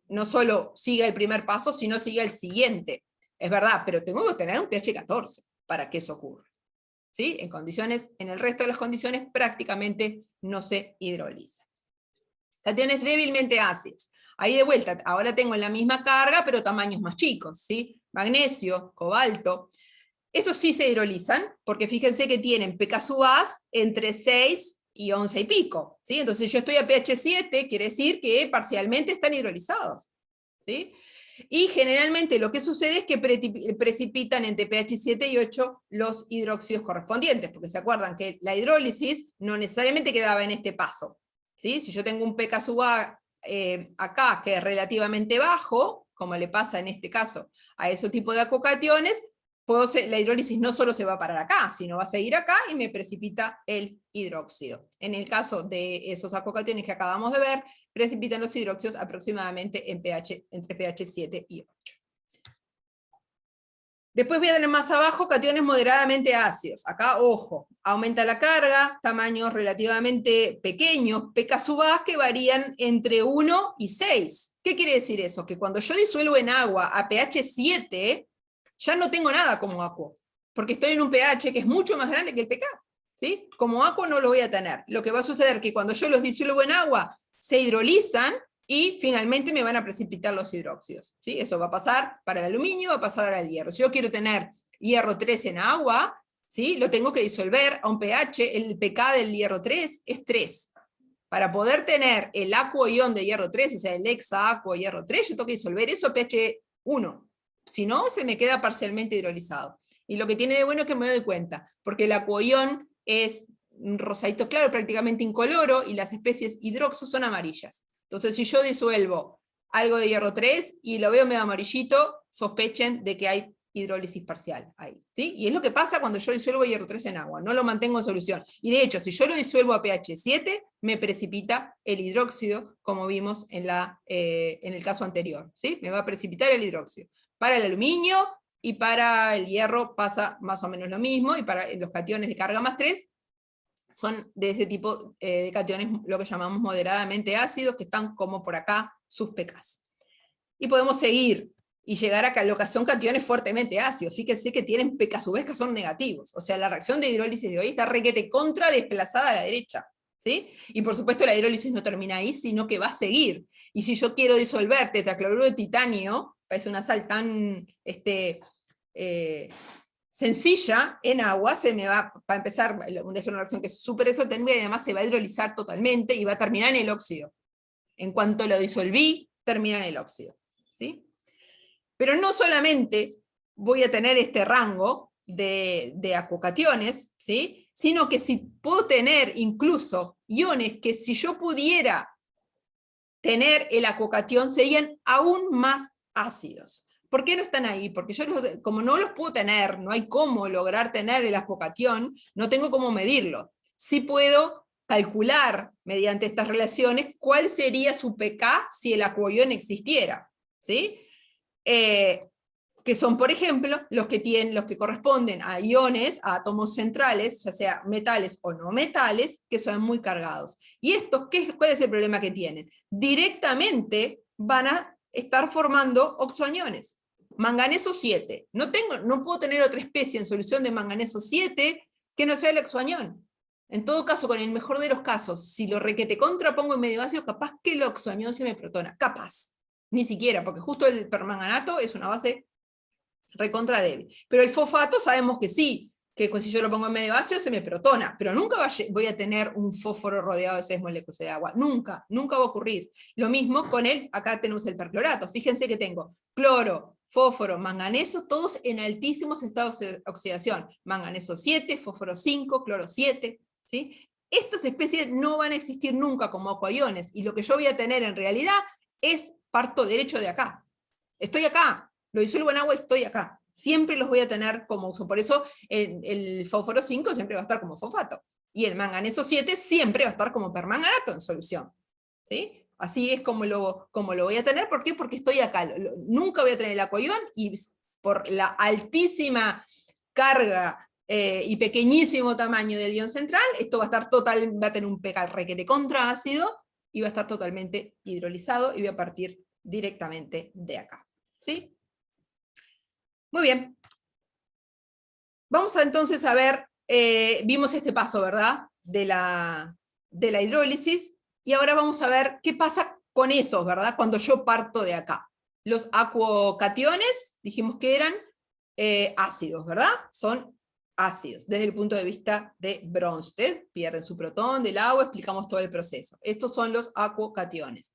no solo sigue el primer paso, sino sigue el siguiente. Es verdad, pero tengo que tener un pH 14 para que eso ocurra. ¿Sí? En el resto de las condiciones prácticamente no se hidroliza. Cationes débilmente ácidos. Ahí de vuelta, ahora tengo la misma carga, pero tamaños más chicos. ¿Sí? Magnesio, cobalto. Estos sí se hidrolizan, porque fíjense que tienen pK sub A entre 6 y 11 y pico. ¿Sí? Entonces yo estoy a pH 7, quiere decir que parcialmente están hidrolizados. ¿Sí? Y generalmente lo que sucede es que precipitan entre pH 7 y 8 los hidróxidos correspondientes, porque se acuerdan que la hidrólisis no necesariamente quedaba en este paso. ¿Sí? Si yo tengo un pK sub A acá que es relativamente bajo, como le pasa en este caso a ese tipo de acuocationes, la hidrólisis no solo se va a parar acá, sino va a seguir acá y me precipita el hidróxido. En el caso de esos acuocationes que acabamos de ver, precipitan los hidróxidos aproximadamente entre pH 7 y 8. Después voy a tener más abajo cationes moderadamente ácidos. Acá, ojo, aumenta la carga, tamaños relativamente pequeños, pK sub A que varían entre 1 y 6. ¿Qué quiere decir eso? Que cuando yo disuelvo en agua a pH 7, ya no tengo nada como acuo, porque estoy en un pH que es mucho más grande que el pK. ¿Sí? Como acuo no lo voy a tener. Lo que va a suceder es que cuando yo los disuelvo en agua, se hidrolizan, y finalmente me van a precipitar los hidróxidos. ¿Sí? Eso va a pasar para el aluminio, va a pasar al hierro. Si yo quiero tener hierro 3 en agua, ¿sí? Lo tengo que disolver a un pH, el pK del hierro 3 es 3. Para poder tener el acuo-ion de hierro 3, o sea, el hexa-acuo hierro 3, yo tengo que disolver eso a pH 1. Si no, se me queda parcialmente hidrolizado. Y lo que tiene de bueno es que me doy cuenta, porque el acuo-ion es un rosadito claro, prácticamente incoloro, y las especies hidroxo son amarillas. Entonces, si yo disuelvo algo de hierro 3 y lo veo medio amarillito, sospechen de que hay hidrólisis parcial ahí. ¿Sí? Y es lo que pasa cuando yo disuelvo hierro 3 en agua, no lo mantengo en solución. Y de hecho, si yo lo disuelvo a pH 7, me precipita el hidróxido, como vimos en el caso anterior. ¿Sí? Me va a precipitar el hidróxido. Para el aluminio y para el hierro pasa más o menos lo mismo, y para los cationes de carga más 3, son de ese tipo de cationes, lo que llamamos moderadamente ácidos, que están como por acá, sus pKs. Y podemos seguir y llegar a lo que son cationes fuertemente ácidos. Fíjense que tienen pK sub A que son negativos. O sea, la reacción de hidrólisis de hoy está requete contra desplazada a la derecha. ¿Sí? Y por supuesto la hidrólisis no termina ahí, sino que va a seguir. Y si yo quiero disolver tetracloruro de titanio, parece una sal tan sencilla en agua, se me va, para empezar, es una reacción que es súper exotérmica y además se va a hidrolizar totalmente y va a terminar en el óxido. En cuanto lo disolví, termina en el óxido. ¿Sí? Pero no solamente voy a tener este rango de acuocationes, ¿sí? Sino que si puedo tener incluso iones que si yo pudiera tener el acuocatión serían aún más ácidos. ¿Por qué no están ahí? Porque yo como no los puedo tener, no hay cómo lograr tener el acuocatión, no tengo cómo medirlo. Sí puedo calcular mediante estas relaciones cuál sería su pK si el acuoión existiera. ¿Sí? Que son, por ejemplo, los que corresponden a iones, a átomos centrales, ya sea metales o no metales, que son muy cargados. ¿Y estos cuál es el problema que tienen? Directamente van a estar formando oxoaniones. Manganeso 7. No puedo tener otra especie en solución de manganeso 7 que no sea el oxoanión. En todo caso, con el mejor de los casos, si lo requete contrapongo en medio ácido, capaz que el oxoanión se me protona. Capaz. Ni siquiera, porque justo el permanganato es una base recontra débil. Pero el fosfato sabemos que sí, que si yo lo pongo en medio ácido se me protona, pero nunca voy a tener un fósforo rodeado de 6 moléculas de agua, nunca va a ocurrir. Lo mismo con acá tenemos el perclorato, fíjense que tengo cloro, fósforo, manganeso, todos en altísimos estados de oxidación, manganeso 7, fósforo 5, cloro 7, ¿sí? Estas especies no van a existir nunca como acuaiones, y lo que yo voy a tener en realidad es parto derecho de acá. Estoy acá, lo disuelvo en agua y estoy acá. Siempre los voy a tener como uso. Por eso el fósforo 5 siempre va a estar como fosfato. Y el manganeso 7 siempre va a estar como permanganato en solución. ¿Sí? Así es como lo voy a tener. ¿Por qué? Porque estoy acá. Nunca voy a tener el acuación, y por la altísima carga y pequeñísimo tamaño del ion central, esto va a estar va a tener un pH requete contraácido y va a estar totalmente hidrolizado y voy a partir directamente de acá. ¿Sí? Muy bien. Vamos entonces a ver, vimos este paso, ¿verdad? De la hidrólisis, y ahora vamos a ver qué pasa con esos, ¿verdad? Cuando yo parto de acá. Los acuocationes, dijimos que eran ácidos, ¿verdad? Son ácidos, desde el punto de vista de Bronsted, pierden su protón del agua, explicamos todo el proceso. Estos son los acuocationes.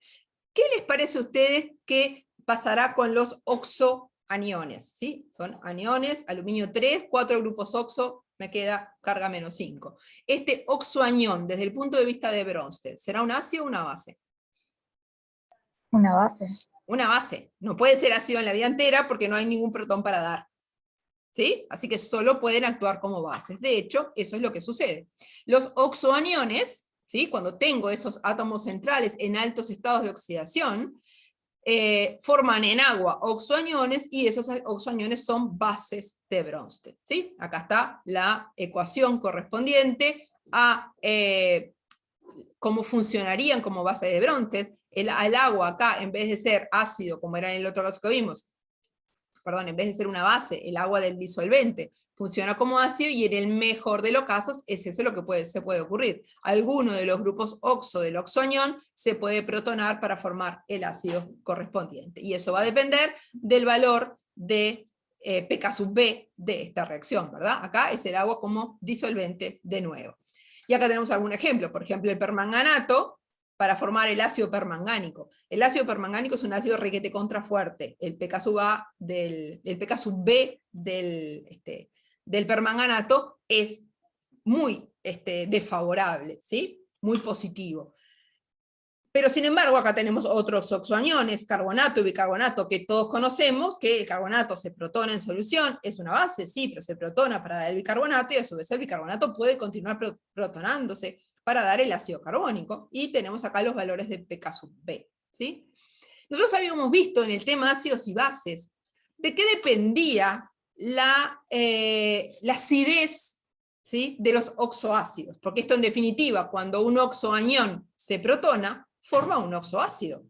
¿Qué les parece a ustedes que pasará con los oxoaniones? ¿Sí? Son aniones, aluminio 3, 4 grupos oxo, me queda carga menos 5. Este oxoanión, desde el punto de vista de Bronsted, ¿será un ácido o una base? Una base. Una base. No puede ser ácido en la vida entera porque no hay ningún protón para dar. ¿Sí? Así que solo pueden actuar como bases. De hecho, eso es lo que sucede. Los oxoaniones, ¿sí? Cuando tengo esos átomos centrales en altos estados de oxidación, forman en agua oxoaniones, y esos oxoaniones son bases de Bronsted. ¿Sí? Acá está la ecuación correspondiente a cómo funcionarían como base de Bronsted. El agua acá, en vez de ser ácido, como era en el otro caso que vimos, perdón, en vez de ser una base, el agua del disolvente funciona como ácido, y en el mejor de los casos es eso lo que se puede ocurrir. Alguno de los grupos oxo del oxoanión se puede protonar para formar el ácido correspondiente, y eso va a depender del valor de pK sub B de esta reacción, ¿verdad? Acá es el agua como disolvente de nuevo. Y acá tenemos algún ejemplo, por ejemplo el permanganato, para formar el ácido permangánico. El ácido permangánico es un ácido requete contrafuerte. El pK sub B del permanganato es muy desfavorable, ¿sí? Muy positivo. Pero sin embargo, acá tenemos otros oxoaniones, carbonato y bicarbonato, que todos conocemos, que el carbonato se protona en solución, es una base, sí, pero se protona para dar el bicarbonato, y a su vez el bicarbonato puede continuar protonándose para dar el ácido carbónico, y tenemos acá los valores de pK sub B, ¿sí? Nosotros habíamos visto en el tema ácidos y bases, de qué dependía la acidez, ¿sí?, de los oxoácidos, porque esto en definitiva, cuando un oxoanión se protona, forma un oxoácido,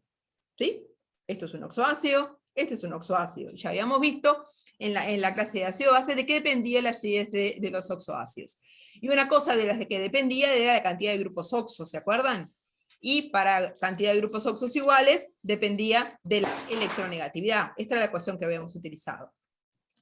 ¿sí? Esto es un oxoácido, este es un oxoácido. Ya habíamos visto en la clase de ácido-base de qué dependía la acidez de los oxoácidos. Y una cosa de las que dependía era la cantidad de grupos oxo, ¿se acuerdan? Y para cantidad de grupos oxos iguales, dependía de la electronegatividad. Esta era la ecuación que habíamos utilizado.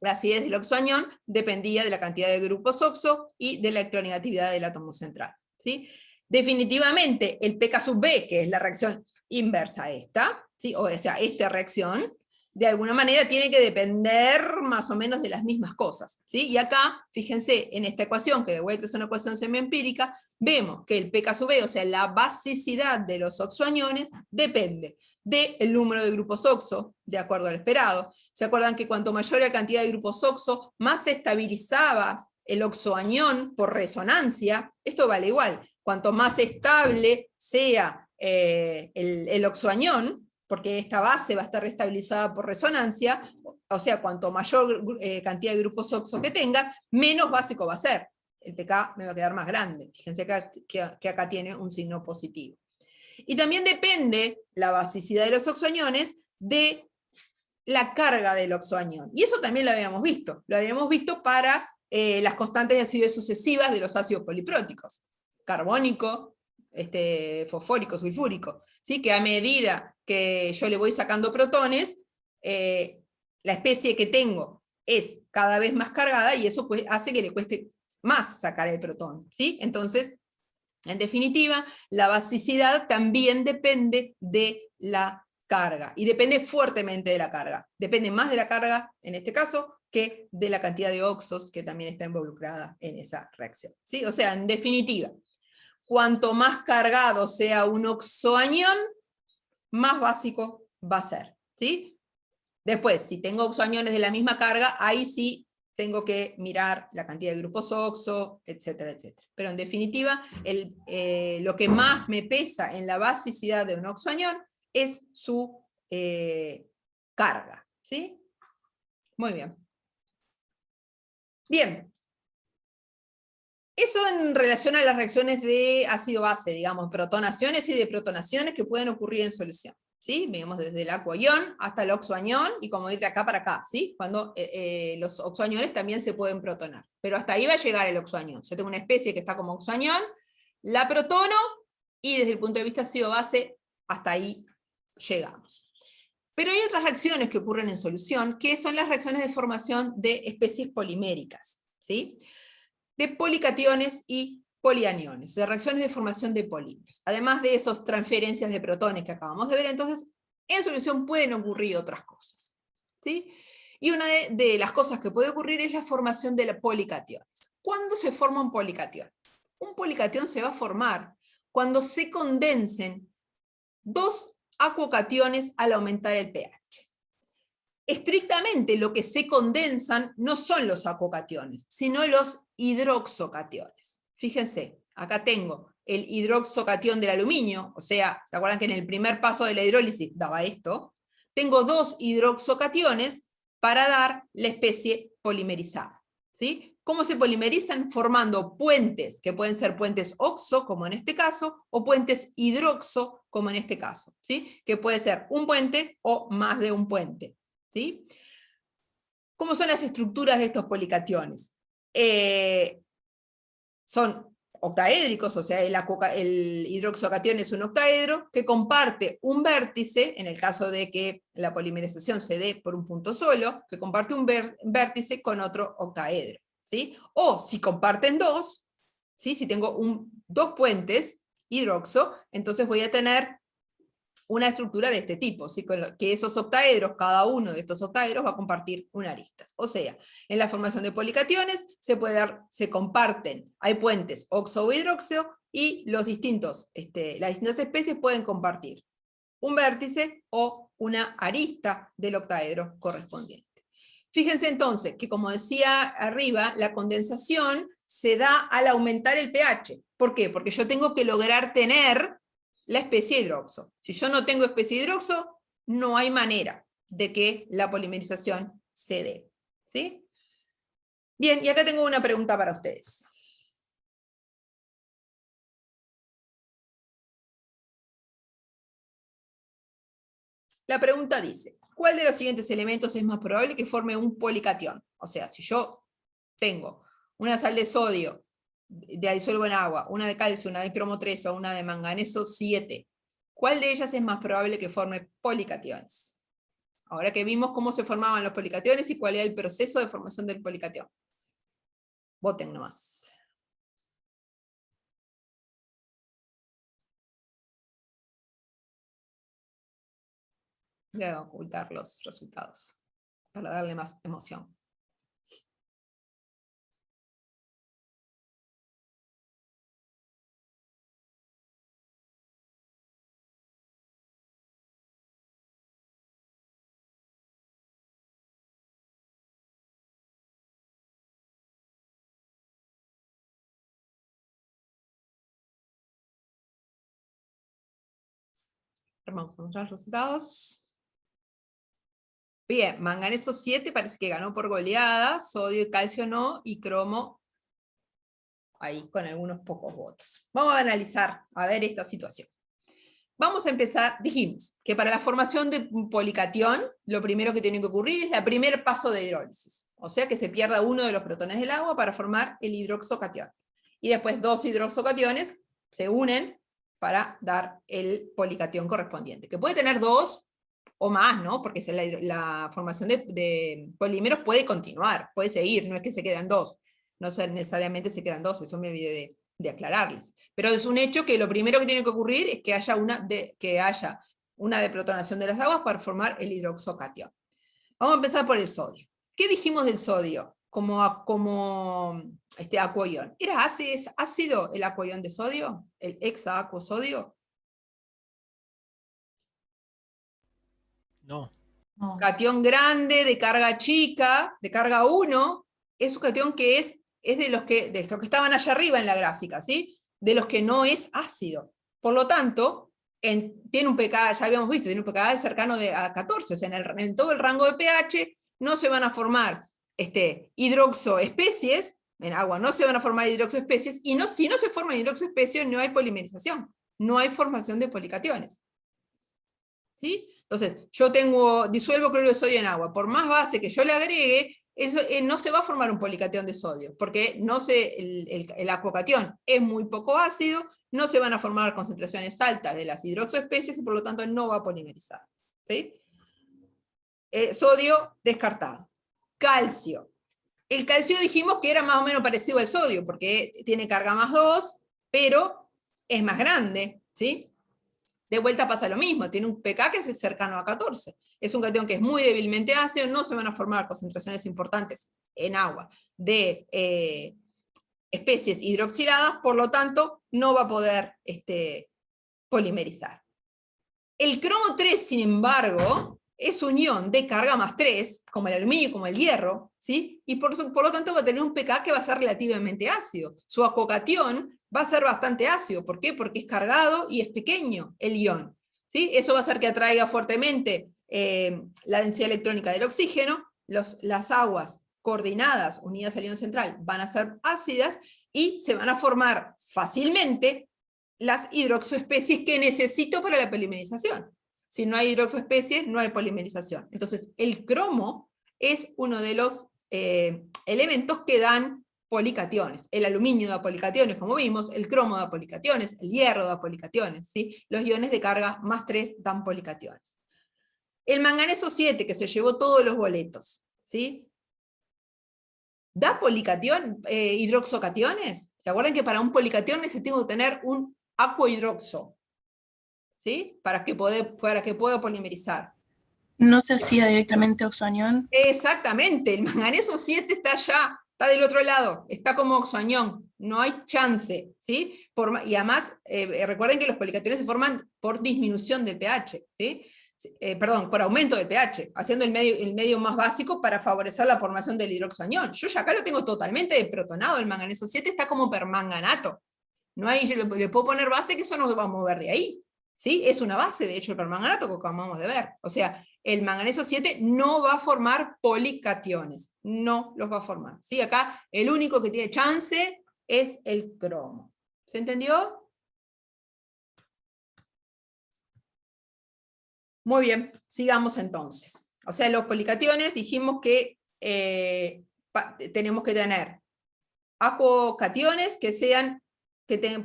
La acidez del oxoanión dependía de la cantidad de grupos oxo y de la electronegatividad del átomo central, ¿sí? Definitivamente, el pK sub B, que es la reacción inversa a esta, ¿sí?, o sea, esta reacción, de alguna manera tiene que depender más o menos de las mismas cosas, ¿sí? Y acá, fíjense, en esta ecuación, que de vuelta es una ecuación semiempírica, vemos que el pK sub B, o sea, la basicidad de los oxoaniones, depende del número de grupos oxo, de acuerdo al esperado. ¿Se acuerdan que cuanto mayor la cantidad de grupos oxo, más se estabilizaba el oxoanión por resonancia? Esto vale igual. Cuanto más estable sea el oxoanión, porque esta base va a estar estabilizada por resonancia, o sea, cuanto mayor cantidad de grupos oxo que tenga, menos básico va a ser. El pK me va a quedar más grande. Fíjense que acá tiene un signo positivo. Y también depende la basicidad de los oxoaniones de la carga del oxoanión. Y eso también lo habíamos visto. Lo habíamos visto para las constantes de acidez sucesivas de los ácidos polipróticos. Carbónico, fosfórico, sulfúrico, ¿sí? Que a medida que yo le voy sacando protones, la especie que tengo es cada vez más cargada y eso pues hace que le cueste más sacar el protón, ¿sí? Entonces, en definitiva, la basicidad también depende de la carga, y depende fuertemente de la carga. Depende más de la carga, en este caso, que de la cantidad de oxos que también está involucrada en esa reacción, ¿sí? O sea, en definitiva, cuanto más cargado sea un oxoanión, más básico va a ser, ¿sí? Después, si tengo oxoaniones de la misma carga, ahí sí tengo que mirar la cantidad de grupos oxo, etcétera, etcétera. Pero en definitiva, lo que más me pesa en la basicidad de un oxoanión es su carga, ¿sí? Muy bien. Bien. Eso en relación a las reacciones de ácido-base, digamos, protonaciones y deprotonaciones que pueden ocurrir en solución, ¿sí? Vemos desde el acuanión hasta el oxoanión, y como ir de acá para acá, ¿sí? Cuando los oxoaniones también se pueden protonar. Pero hasta ahí va a llegar el oxoanión. Yo tengo una especie que está como oxoanión, la protono, y desde el punto de vista ácido-base, hasta ahí llegamos. Pero hay otras reacciones que ocurren en solución, que son las reacciones de formación de especies poliméricas, ¿sí? De policationes y polianiones, de reacciones de formación de polímeros. Además de esas transferencias de protones que acabamos de ver, entonces, en solución pueden ocurrir otras cosas, ¿sí? Y una de las cosas que puede ocurrir es la formación de policationes. ¿Cuándo se forma un policatión? Un policatión se va a formar cuando se condensen dos acuocationes al aumentar el pH. Estrictamente lo que se condensan no son los acuocationes, sino los hidroxocationes. Fíjense, acá tengo el hidroxocatión del aluminio, o sea, ¿se acuerdan que en el primer paso de la hidrólisis daba esto? Tengo dos hidroxocationes para dar la especie polimerizada, ¿sí? ¿Cómo se polimerizan? Formando puentes, que pueden ser puentes oxo, como en este caso, o puentes hidroxo, como en este caso, ¿sí? Que puede ser un puente o más de un puente, ¿sí? ¿Cómo son las estructuras de estos policationes? Son octaédricos, o sea, el hidroxocatión es un octaedro que comparte un vértice, en el caso de que la polimerización se dé por un punto solo, que comparte un vértice con otro octaedro, ¿sí? O si comparten dos, ¿sí? Si tengo dos puentes hidroxo, entonces voy a tener una estructura de este tipo, ¿sí? Que esos octaedros, cada uno de estos octaedros va a compartir una arista. O sea, en la formación de policationes se comparten, hay puentes oxo o hidroxo, y las distintas especies pueden compartir un vértice o una arista del octaedro correspondiente. Fíjense entonces que, como decía arriba, la condensación se da al aumentar el pH. ¿Por qué? Porque yo tengo que lograr tener la especie hidroxo. Si yo no tengo especie hidroxo, no hay manera de que la polimerización se dé, ¿sí? Bien, y acá tengo una pregunta para ustedes. La pregunta dice, ¿cuál de los siguientes elementos es más probable que forme un policatión? O sea, si yo tengo una sal de sodio de disuelvo en agua, una de calcio, una de cromo 3 o una de manganeso 7, ¿cuál de ellas es más probable que forme policationes? Ahora que vimos cómo se formaban los policationes y cuál era el proceso de formación del policatión. Voten nomás. Voy a ocultar los resultados para darle más emoción. Vamos a mostrar los resultados. Bien, manganeso 7 parece que ganó por goleada, sodio y calcio no, y cromo ahí con algunos pocos votos. Vamos a analizar, a ver esta situación. Vamos a empezar, dijimos que para la formación de un policatión, lo primero que tiene que ocurrir es el primer paso de hidrólisis. O sea que se pierda uno de los protones del agua para formar el hidroxocatión. Y después dos hidroxocationes se unen para dar el policatión correspondiente, que puede tener dos, o más, ¿no? Porque la formación de polímeros puede continuar, puede seguir, no es que se quedan 2, no necesariamente se quedan 2, eso me olvidé de aclararles. Pero es un hecho que lo primero que tiene que ocurrir es que haya una deprotonación de las aguas para formar el hidroxocatión. Vamos a empezar por el sodio. ¿Qué dijimos del sodio como acuoión? ¿Es ácido el acuoión de sodio? ¿El hexaacuosodio? No. No. Catión grande, de carga chica, de carga 1, es un catión que es de los que estaban allá arriba en la gráfica, ¿sí? De los que no es ácido. Por lo tanto, tiene un pKa, ya habíamos visto, tiene un pKa cercano a 14, o sea, en todo el rango de pH no se van a formar hidroxoespecies, en agua no se van a formar hidroxoespecies, y si no se forman hidroxoespecies no hay polimerización, no hay formación de policationes. ¿Sí? Entonces, yo disuelvo cloruro de sodio en agua, por más base que yo le agregue, no se va a formar un policatión de sodio, porque el acuocatión es muy poco ácido, no se van a formar concentraciones altas de las hidroxoespecies y por lo tanto no va a polimerizar. ¿Sí? Sodio descartado. Calcio. El calcio dijimos que era más o menos parecido al sodio, porque tiene carga más 2, pero es más grande, ¿sí? De vuelta pasa lo mismo, tiene un pK que es cercano a 14. Es un catión que es muy débilmente ácido, no se van a formar concentraciones importantes en agua de especies hidroxiladas, por lo tanto no va a poder polimerizar. El cromo 3, sin embargo, es un ion de carga más 3, como el aluminio y como el hierro, ¿sí? Y por lo tanto va a tener un pK que va a ser relativamente ácido. Su acuocatión va a ser bastante ácido. ¿Por qué? Porque es cargado y es pequeño el ion, ¿sí? Eso va a hacer que atraiga fuertemente la densidad electrónica del oxígeno, las aguas coordinadas unidas al ion central van a ser ácidas y se van a formar fácilmente las hidroxoespecies que necesito para la polimerización. Si no hay hidroxoespecies, no hay polimerización. Entonces, el cromo es uno de los elementos que dan policationes. El aluminio da policationes, como vimos, el cromo da policationes, el hierro da policationes, ¿sí? Los iones de carga más 3 dan policationes. El manganeso 7, que se llevó todos los boletos, ¿sí? ¿Da hidroxocationes? ¿Se acuerdan que para un policatión necesito tener un acuohidroxo? ¿Sí? Para que pueda polimerizar. ¿No se hacía directamente oxoanión? Exactamente, el manganeso 7 está allá, está del otro lado, está como oxoanión, no hay chance, ¿sí? Y además, recuerden que los policationes se forman por disminución del pH, ¿sí? Perdón, por aumento del pH, haciendo el medio más básico para favorecer la formación del hidroxoanión. Yo ya acá lo tengo totalmente deprotonado, el manganeso 7 está como permanganato. No hay, yo le puedo poner base que eso no va a mover de ahí. ¿Sí? Es una base, de hecho, el permanganato que acabamos de ver. O sea, el manganeso 7 no va a formar policationes, no los va a formar. ¿Sí? Acá el único que tiene chance es el cromo. ¿Se entendió? Muy bien, sigamos entonces. O sea, los policationes dijimos que tenemos que tener acuocationes que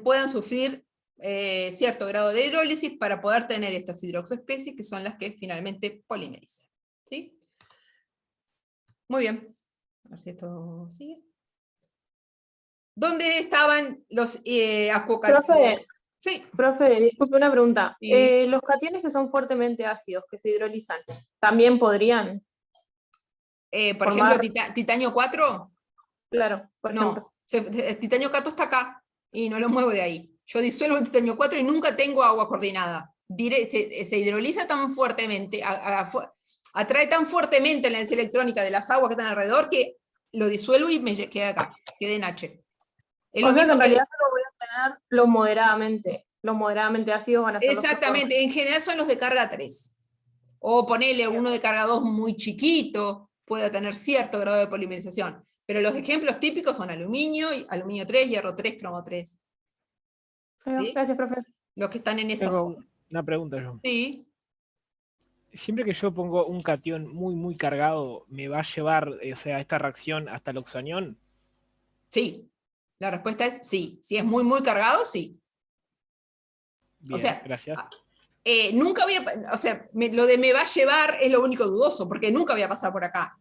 puedan sufrir cierto grado de hidrólisis para poder tener estas hidroxoespecies que son las que finalmente polimerizan. ¿Sí? Muy bien. A ver si esto sigue. ¿Dónde estaban los acuocationes? Sí. Profe, disculpe una pregunta. Sí. Los cationes que son fuertemente ácidos, que se hidrolizan, ¿también podrían? Por ejemplo, titanio 4. Claro, por ejemplo. No, titanio 4 está acá y no lo muevo de ahí. Yo disuelvo el titanio 4 y nunca tengo agua coordinada. Se hidroliza tan fuertemente, atrae tan fuertemente la densidad electrónica de las aguas que están alrededor que lo disuelvo y me queda acá, queda en H. O sea que en realidad solo voy a tener los moderadamente ácidos van a ser exactamente, en general son los de carga 3. O ponerle uno de carga 2 muy chiquito, pueda tener cierto grado de polimerización. Pero los ejemplos típicos son aluminio 3, hierro 3, cromo 3. ¿Sí? Gracias, profe. Los que están en esa Tengo zona. una pregunta yo. Sí. Siempre que yo pongo un catión muy cargado, ¿me va a llevar esta reacción hasta el oxoanión? Sí. La respuesta es sí. Si es muy cargado, sí. Bien, o sea, gracias. nunca voy a, o sea, lo de me va a llevar es lo único dudoso, porque nunca voy a pasar por acá.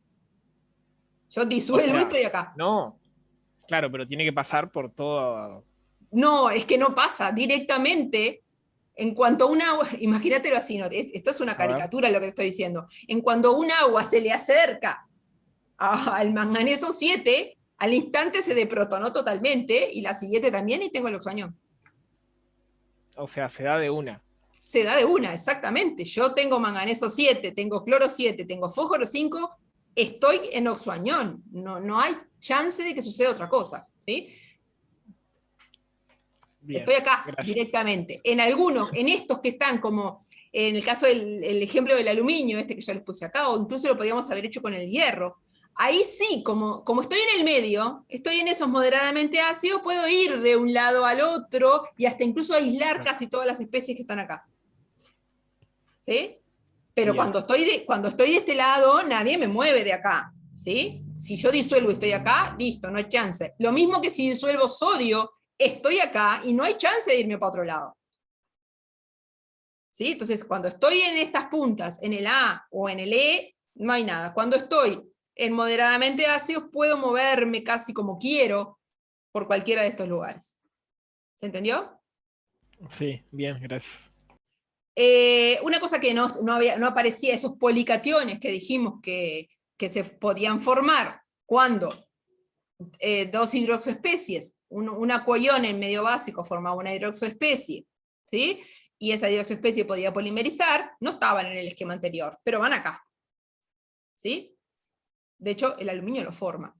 Yo disuelvo y estoy acá. No, claro, pero tiene que pasar por todo. No, es que no pasa directamente. En cuanto un agua, imagínatelo así, ¿no? Esto es una caricatura lo que te estoy diciendo. En cuanto un agua se le acerca al manganeso 7, al instante se deprotonó totalmente, y la siguiente también, y tengo el oxoanión. O sea, se da de una. Se da de una, exactamente. Yo tengo manganeso 7, tengo cloro 7, tengo fósforo 5, estoy en oxoanión. No hay chance de que suceda otra cosa, ¿sí? Bien, estoy acá gracias. directamente. En algunos, en estos que están como, en el caso del ejemplo del aluminio, este que ya les puse acá, o incluso lo podríamos haber hecho con el hierro, ahí sí, como estoy en el medio, estoy en esos moderadamente ácidos, puedo ir de un lado al otro y hasta incluso aislar casi todas las especies que están acá. ¿Sí? Pero Bien. cuando estoy de este lado, nadie me mueve de acá. ¿Sí? Si yo disuelvo y estoy acá, listo, no hay chance. Lo mismo que si disuelvo sodio, estoy acá y no hay chance de irme para otro lado. ¿Sí? Entonces, cuando estoy en estas puntas, en el A o en el E, no hay nada. Cuando estoy en moderadamente ácidos, puedo moverme casi como quiero por cualquiera de estos lugares. ¿Se entendió? Sí, bien, gracias. Una cosa que no aparecía, esos policationes que dijimos que se podían formar cuando dos hidroxoespecies, un acuoión en medio básico formaba una hidroxoespecie, ¿sí? Y esa hidroxoespecie podía polimerizar, no estaban en el esquema anterior, pero van acá. ¿Sí? De hecho, el aluminio lo forma.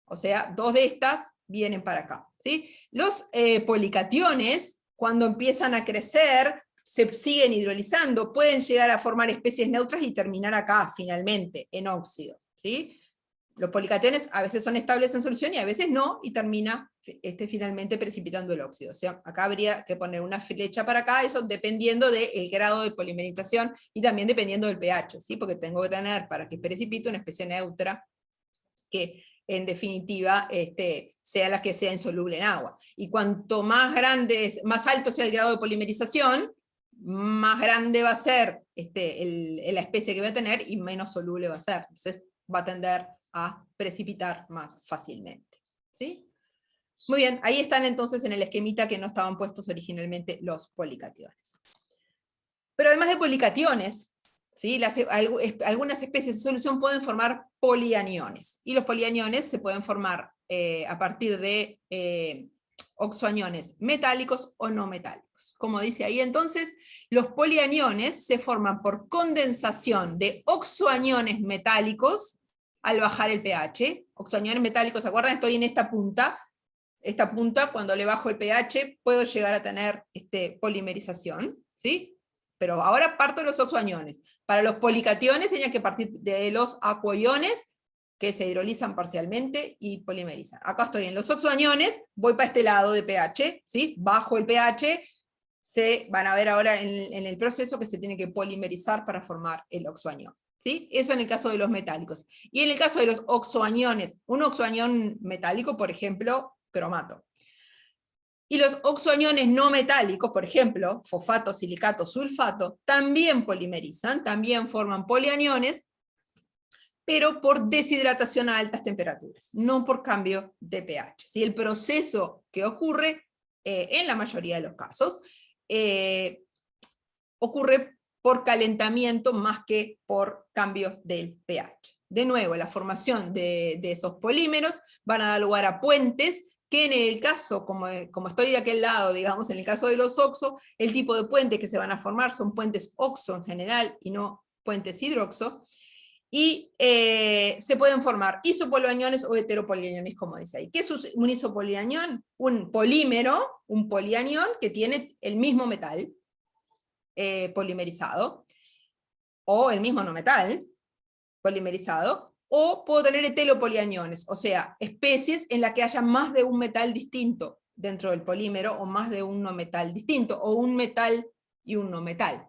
O sea, dos de estas vienen para acá. ¿Sí? Los policationes, cuando empiezan a crecer, se siguen hidrolizando, pueden llegar a formar especies neutras y terminar acá, finalmente, en óxido. ¿Sí? Los policationes a veces son estables en solución y a veces no, y termina finalmente precipitando el óxido. O sea, acá habría que poner una flecha para acá, eso dependiendo del grado de polimerización y también dependiendo del pH, ¿sí? Porque tengo que tener, para que precipite, una especie neutra que en definitiva sea la que sea insoluble en agua. Y cuanto más alto sea el grado de polimerización, más grande va a ser la especie que va a tener y menos soluble va a ser. Entonces va a tender a precipitar más fácilmente. ¿Sí? Muy bien, ahí están entonces en el esquemita que no estaban puestos originalmente los policationes. Pero además de policationes, ¿sí? Algunas especies de solución pueden formar polianiones, y los polianiones se pueden formar a partir de oxoaniones metálicos o no metálicos. Como dice ahí entonces, los polianiones se forman por condensación de oxoaniones metálicos al bajar el pH. Oxoaniones metálicos, ¿se acuerdan? Estoy en esta punta, cuando le bajo el pH, puedo llegar a tener polimerización, ¿sí? Pero ahora parto de los oxoaniones. Para los policationes tenía que partir de los acuoiones, que se hidrolizan parcialmente y polimerizan. Acá estoy en los oxoaniones, voy para este lado de pH, ¿sí? Bajo el pH, se van a ver ahora en el proceso que se tiene que polimerizar para formar el oxoanión. ¿Sí? Eso en el caso de los metálicos. Y en el caso de los oxoaniones, un oxoanión metálico, por ejemplo, cromato. Y los oxoaniones no metálicos, por ejemplo, fosfato, silicato, sulfato, también polimerizan, también forman polianiones, pero por deshidratación a altas temperaturas, no por cambio de pH. ¿Sí? El proceso que ocurre, en la mayoría de los casos, ocurre por calentamiento más que por cambios del pH. De nuevo, la formación de esos polímeros van a dar lugar a puentes, que en el caso, como estoy de aquel lado, digamos, en el caso de los oxo, el tipo de puentes que se van a formar son puentes oxo en general, y no puentes hidroxo, y se pueden formar isopolianiones o heteropolianiones, como dice ahí. ¿Qué es un isopolianión? Un polímero, un polianión, que tiene el mismo metal, polimerizado, o el mismo no metal, polimerizado, o puedo tener heteropolianiones, o sea, especies en las que haya más de un metal distinto dentro del polímero, o más de un no metal distinto, o un metal y un no metal.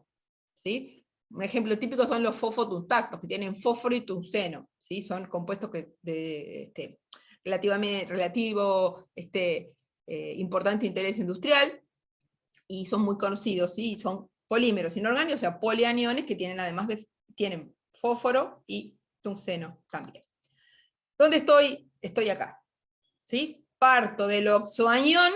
¿Sí? Un ejemplo típico son los fosfotungstactos, que tienen fósforo y tungsteno, ¿sí? Son compuestos de importante interés industrial, y son muy conocidos, ¿sí? Son polímeros inorgánicos, o sea, polianiones que tienen además tienen fósforo y tungsteno también. ¿Dónde estoy? Estoy acá, ¿sí? Parto del oxoanión,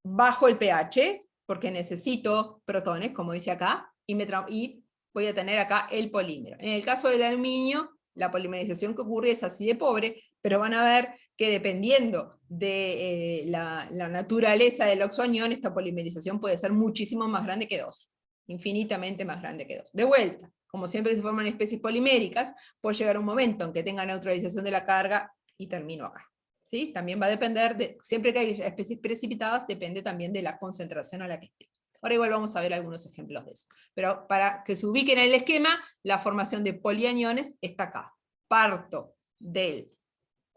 bajo el pH, porque necesito protones, como dice acá, y voy a tener acá el polímero. En el caso del aluminio, la polimerización que ocurre es así de pobre, pero van a ver que dependiendo de la naturaleza del oxoanión, esta polimerización puede ser muchísimo más grande que 2, infinitamente más grande que 2. De vuelta, como siempre se forman especies poliméricas, puede llegar un momento en que tenga neutralización de la carga y termino acá. ¿Sí? También va a depender, siempre que hay especies precipitadas, depende también de la concentración a la que esté. Ahora igual vamos a ver algunos ejemplos de eso. Pero para que se ubiquen en el esquema, la formación de polianiones está acá. Parto del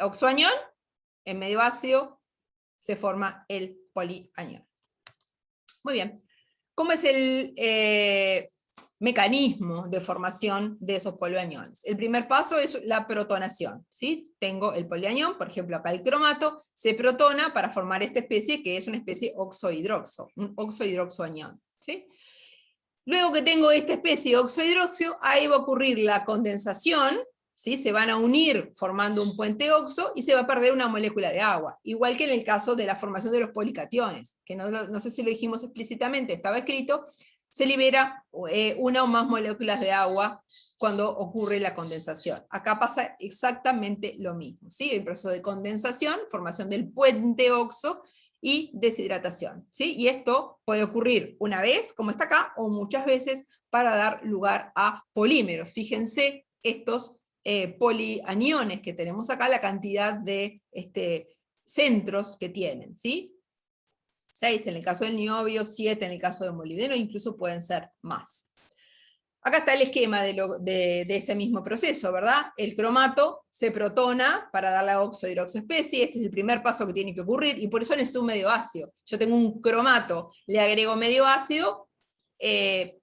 oxoanión, en medio ácido se forma el polianión. Muy bien. ¿Cómo es el mecanismo de formación de esos polianiones? El primer paso es la protonación, ¿sí? Tengo el polianión, por ejemplo acá el cromato, se protona para formar esta especie que es una especie oxohidroxo, un oxohidroxoanión, ¿sí? Luego que tengo esta especie oxohidroxio, ahí va a ocurrir la condensación, ¿sí? Se van a unir formando un puente oxo y se va a perder una molécula de agua, igual que en el caso de la formación de los policationes, que no sé si lo dijimos explícitamente, estaba escrito, se libera una o más moléculas de agua cuando ocurre la condensación. Acá pasa exactamente lo mismo, ¿sí? El proceso de condensación, formación del puente oxo, y deshidratación, ¿sí? Y esto puede ocurrir una vez, como está acá, o muchas veces para dar lugar a polímeros. Fíjense estos polianiones que tenemos acá, la cantidad de centros que tienen, ¿sí? 6 en el caso del niobio, 7 en el caso del molibdeno, incluso pueden ser más. Acá está el esquema de ese mismo proceso, ¿verdad? El cromato se protona para dar la oxohidroxoespecie, este es el primer paso que tiene que ocurrir, y por eso necesito un medio ácido. Yo tengo un cromato, le agrego medio ácido,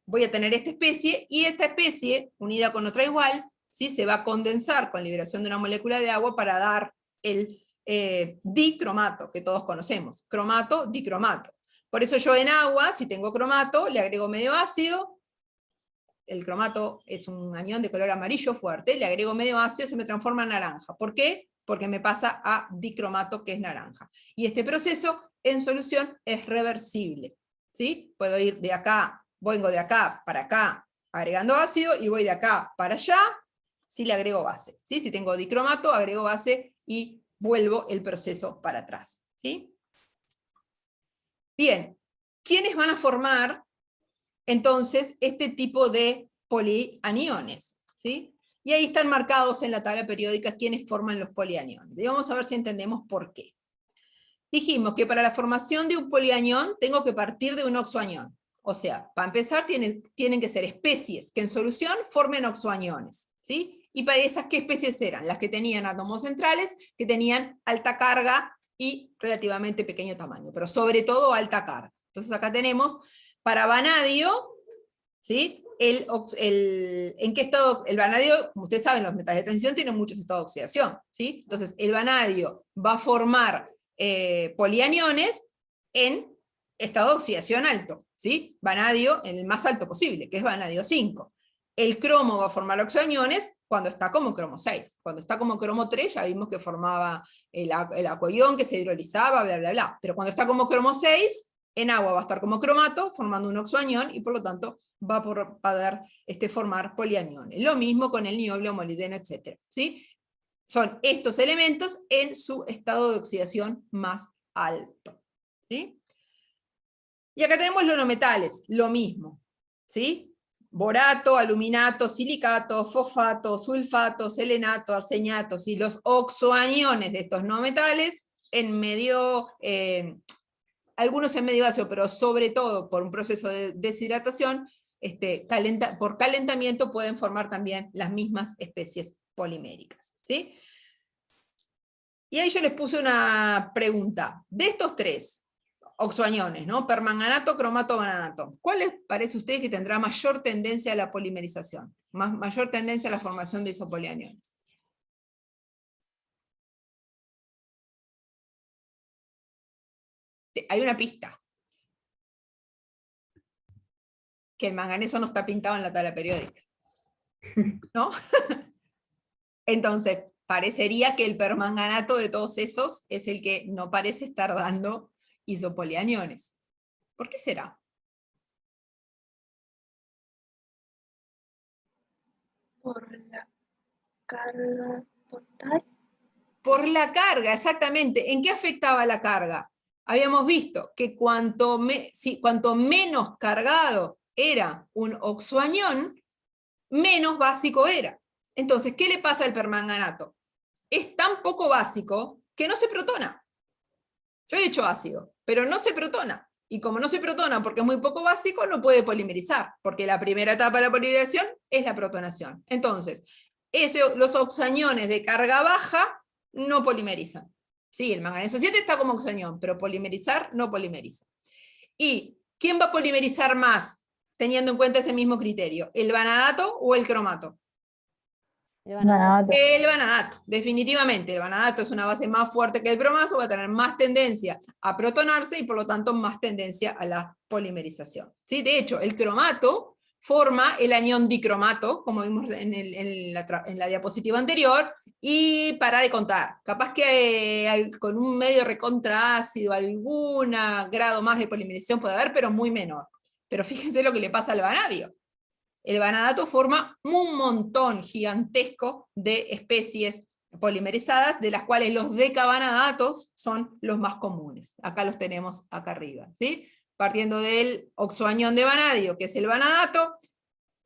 voy a tener esta especie, y esta especie, unida con otra igual, ¿sí? Se va a condensar con liberación de una molécula de agua para dar el dicromato, que todos conocemos. Cromato, dicromato. Por eso yo en agua, si tengo cromato, le agrego medio ácido, el cromato es un anión de color amarillo fuerte, le agrego medio ácido, se me transforma en naranja. ¿Por qué? Porque me pasa a dicromato, que es naranja. Y este proceso, en solución, es reversible, ¿sí? Puedo ir de acá, vengo de acá para acá, agregando ácido, y voy de acá para allá, si le agrego base, ¿sí? Si tengo dicromato, agrego base, y vuelvo el proceso para atrás, ¿sí? Bien, ¿quiénes van a formar entonces este tipo de polianiones? ¿Sí? Y ahí están marcados en la tabla periódica quienes forman los polianiones. Y vamos a ver si entendemos por qué. Dijimos que para la formación de un polianión tengo que partir de un oxoanión. O sea, para empezar tienen que ser especies que en solución formen oxoaniones, ¿sí? Y para esas, ¿qué especies eran? Las que tenían átomos centrales, que tenían alta carga y relativamente pequeño tamaño, pero sobre todo alta carga. Entonces acá tenemos, para vanadio, ¿sí? ¿En qué estado? El vanadio, como ustedes saben, los metales de transición tienen muchos estados de oxidación, ¿sí? Entonces el vanadio va a formar polianiones en estado de oxidación alto, ¿sí? Vanadio en el más alto posible, que es vanadio 5. El cromo va a formar oxoaniones cuando está como cromo 6. Cuando está como cromo 3 ya vimos que formaba el acuión que se hidrolizaba, bla, bla, bla. Pero cuando está como cromo 6, en agua va a estar como cromato, formando un oxoanión, y por lo tanto va a poder formar polianiones. Lo mismo con el niobio, molibdeno, etc. ¿Sí? Son estos elementos en su estado de oxidación más alto, ¿sí? Y acá tenemos los metales, lo mismo, ¿sí? Borato, aluminato, silicato, fosfato, sulfato, selenato, arseniato, ¿sí? Los oxoaniones de estos no metales en medio, algunos en medio ácido, pero sobre todo por un proceso de deshidratación, por calentamiento pueden formar también las mismas especies poliméricas, ¿sí? Y ahí yo les puse una pregunta. De estos tres oxoaniones, ¿no? Permanganato, cromato, vanadato, ¿cuál les parece a ustedes que tendrá mayor tendencia a la polimerización? Mayor tendencia a la formación de isopolianiones. Hay una pista. que el manganeso no está pintado en la tabla periódica, ¿no? Entonces, parecería que el permanganato de todos esos es el que no parece estar dando isopolianiones. ¿Por qué será? Por la carga total. Por la carga, exactamente. ¿En qué afectaba la carga? Habíamos visto que cuanto menos cargado era un oxoanión, menos básico era. Entonces, ¿qué le pasa al permanganato? Es tan poco básico que no se protona. Yo he hecho ácido, pero no se protona. Y como no se protona porque es muy poco básico, no puede polimerizar, porque la primera etapa de la polimerización es la protonación. Entonces, los oxaniones de carga baja no polimerizan. Sí, el manganeso 7 está como oxanión, pero polimerizar no polimeriza. ¿Y quién va a polimerizar más, teniendo en cuenta ese mismo criterio? ¿El vanadato o el cromato? El vanadato, definitivamente. El vanadato es una base más fuerte que el bromazo, va a tener más tendencia a protonarse y por lo tanto más tendencia a la polimerización. ¿Sí? De hecho, el cromato forma el anión dicromato, como vimos en la diapositiva anterior, y para de contar. Capaz que con un medio recontraácido, algún grado más de polimerización puede haber, pero muy menor. Pero fíjense lo que le pasa al vanadio. El vanadato forma un montón gigantesco de especies polimerizadas, de las cuales los decavanadatos son los más comunes. Acá los tenemos acá arriba, ¿sí? Partiendo del oxoanión de vanadio, que es el vanadato,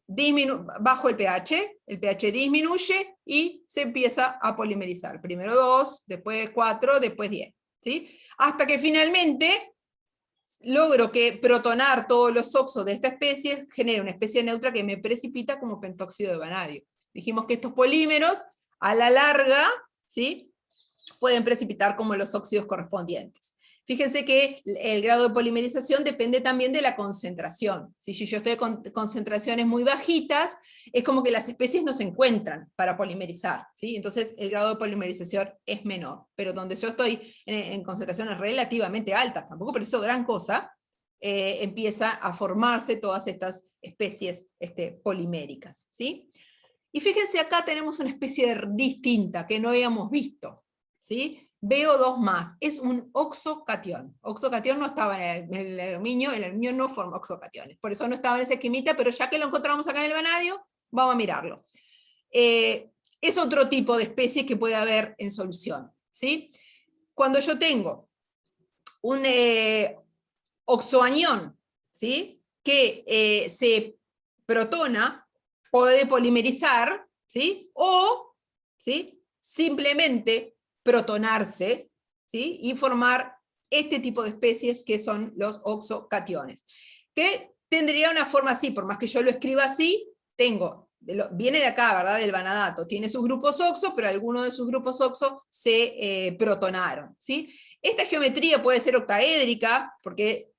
bajo el pH disminuye y se empieza a polimerizar. Primero 2, después 4, después 10, ¿sí? Hasta que finalmente logro que protonar todos los oxos de esta especie genera una especie neutra que me precipita como pentóxido de vanadio. Dijimos que estos polímeros, a la larga, ¿sí?, pueden precipitar como los óxidos correspondientes. Fíjense que el grado de polimerización depende también de la concentración. Si yo estoy con concentraciones muy bajitas, es como que las especies no se encuentran para polimerizar, ¿sí? Entonces el grado de polimerización es menor. Pero donde yo estoy en concentraciones relativamente altas, tampoco por eso gran cosa, empieza a formarse todas estas especies poliméricas, ¿sí? Y fíjense, acá tenemos una especie distinta que no habíamos visto, ¿sí? BO2 más, es un oxocatión. Oxocatión no estaba en el aluminio no forma oxocationes, por eso no estaba en esa esquemita, pero ya que lo encontramos acá en el vanadio, vamos a mirarlo. Es otro tipo de especie que puede haber en solución, ¿sí? Cuando yo tengo un oxoanión, ¿sí?, que se protona, puede polimerizar, ¿sí?, o, ¿sí?, simplemente protonarse, ¿sí?, y formar este tipo de especies que son los oxocationes. Que tendría una forma así, por más que yo lo escriba así, viene de acá, ¿verdad?, del vanadato, tiene sus grupos oxo, pero algunos de sus grupos oxo se protonaron, ¿sí? Esta geometría puede ser octaédrica, porque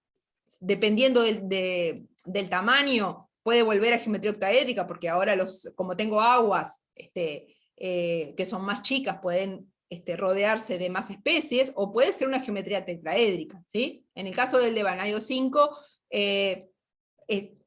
dependiendo del tamaño, puede volver a geometría octaédrica, porque ahora como tengo aguas que son más chicas, pueden rodearse de más especies, o puede ser una geometría tetraédrica, ¿sí? En el caso del de vanadio 5,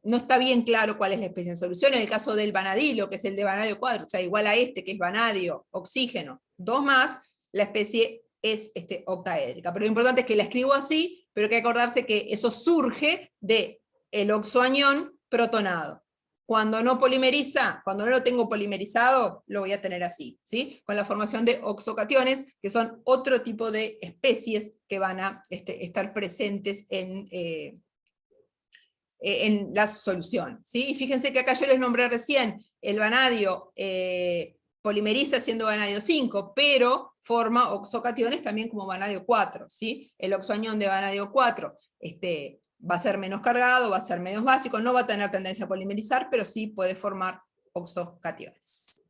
no está bien claro cuál es la especie en solución. En el caso del vanadilo, que es el de vanadio 4, o sea, igual a que es vanadio, oxígeno, 2 más, la especie es octaédrica. Pero lo importante es que la escribo así, pero hay que acordarse que eso surge del oxoanión protonado. Cuando no polimeriza, cuando no lo tengo polimerizado, lo voy a tener así, ¿sí?, con la formación de oxocationes, que son otro tipo de especies que van a estar presentes en la solución, ¿sí? Y fíjense que acá yo les nombré recién, el vanadio polimeriza siendo vanadio 5, pero forma oxocationes también como vanadio 4, ¿sí? El oxoanión de vanadio 4 va a ser menos cargado, va a ser menos básico, no va a tener tendencia a polimerizar, pero sí puede formar oxocationes.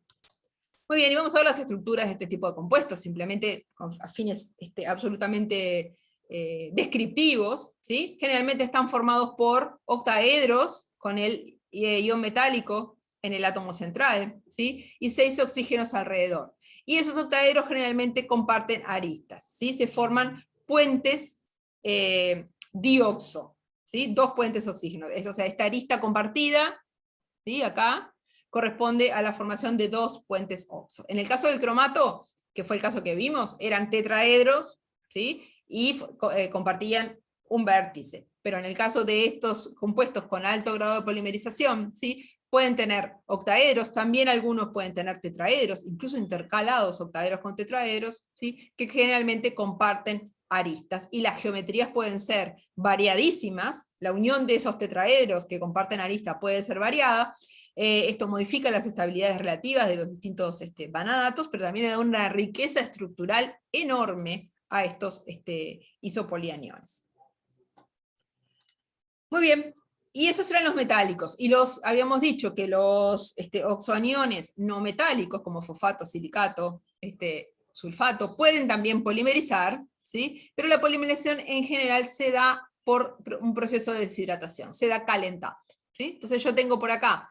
Muy bien, y vamos a ver las estructuras de este tipo de compuestos, simplemente a fines absolutamente descriptivos, ¿sí? Generalmente están formados por octaedros, con el ion metálico en el átomo central, ¿sí?, y 6 oxígenos alrededor. Y esos octaedros generalmente comparten aristas, ¿sí? Se forman puentes dioxo. ¿sí? 2 puentes oxígeno. O sea, esta arista compartida, ¿sí? Acá, corresponde a la formación de 2 puentes oxo. En el caso del cromato, que fue el caso que vimos, eran tetraedros, ¿sí? Y compartían un vértice. Pero en el caso de estos compuestos con alto grado de polimerización, ¿sí? Pueden tener octaedros, también algunos pueden tener tetraedros, incluso intercalados octaedros con tetraedros, ¿sí? Que generalmente comparten aristas, y las geometrías pueden ser variadísimas, la unión de esos tetraedros que comparten aristas puede ser variada. Esto modifica las estabilidades relativas de los distintos vanadatos, pero también da una riqueza estructural enorme a estos isopolianiones. Muy bien, y esos eran los metálicos, y habíamos dicho que los oxoaniones no metálicos, como fosfato, silicato, sulfato, pueden también polimerizar, ¿sí? Pero la polimerización en general se da por un proceso de deshidratación, se da calentando, ¿sí? Entonces yo tengo por acá,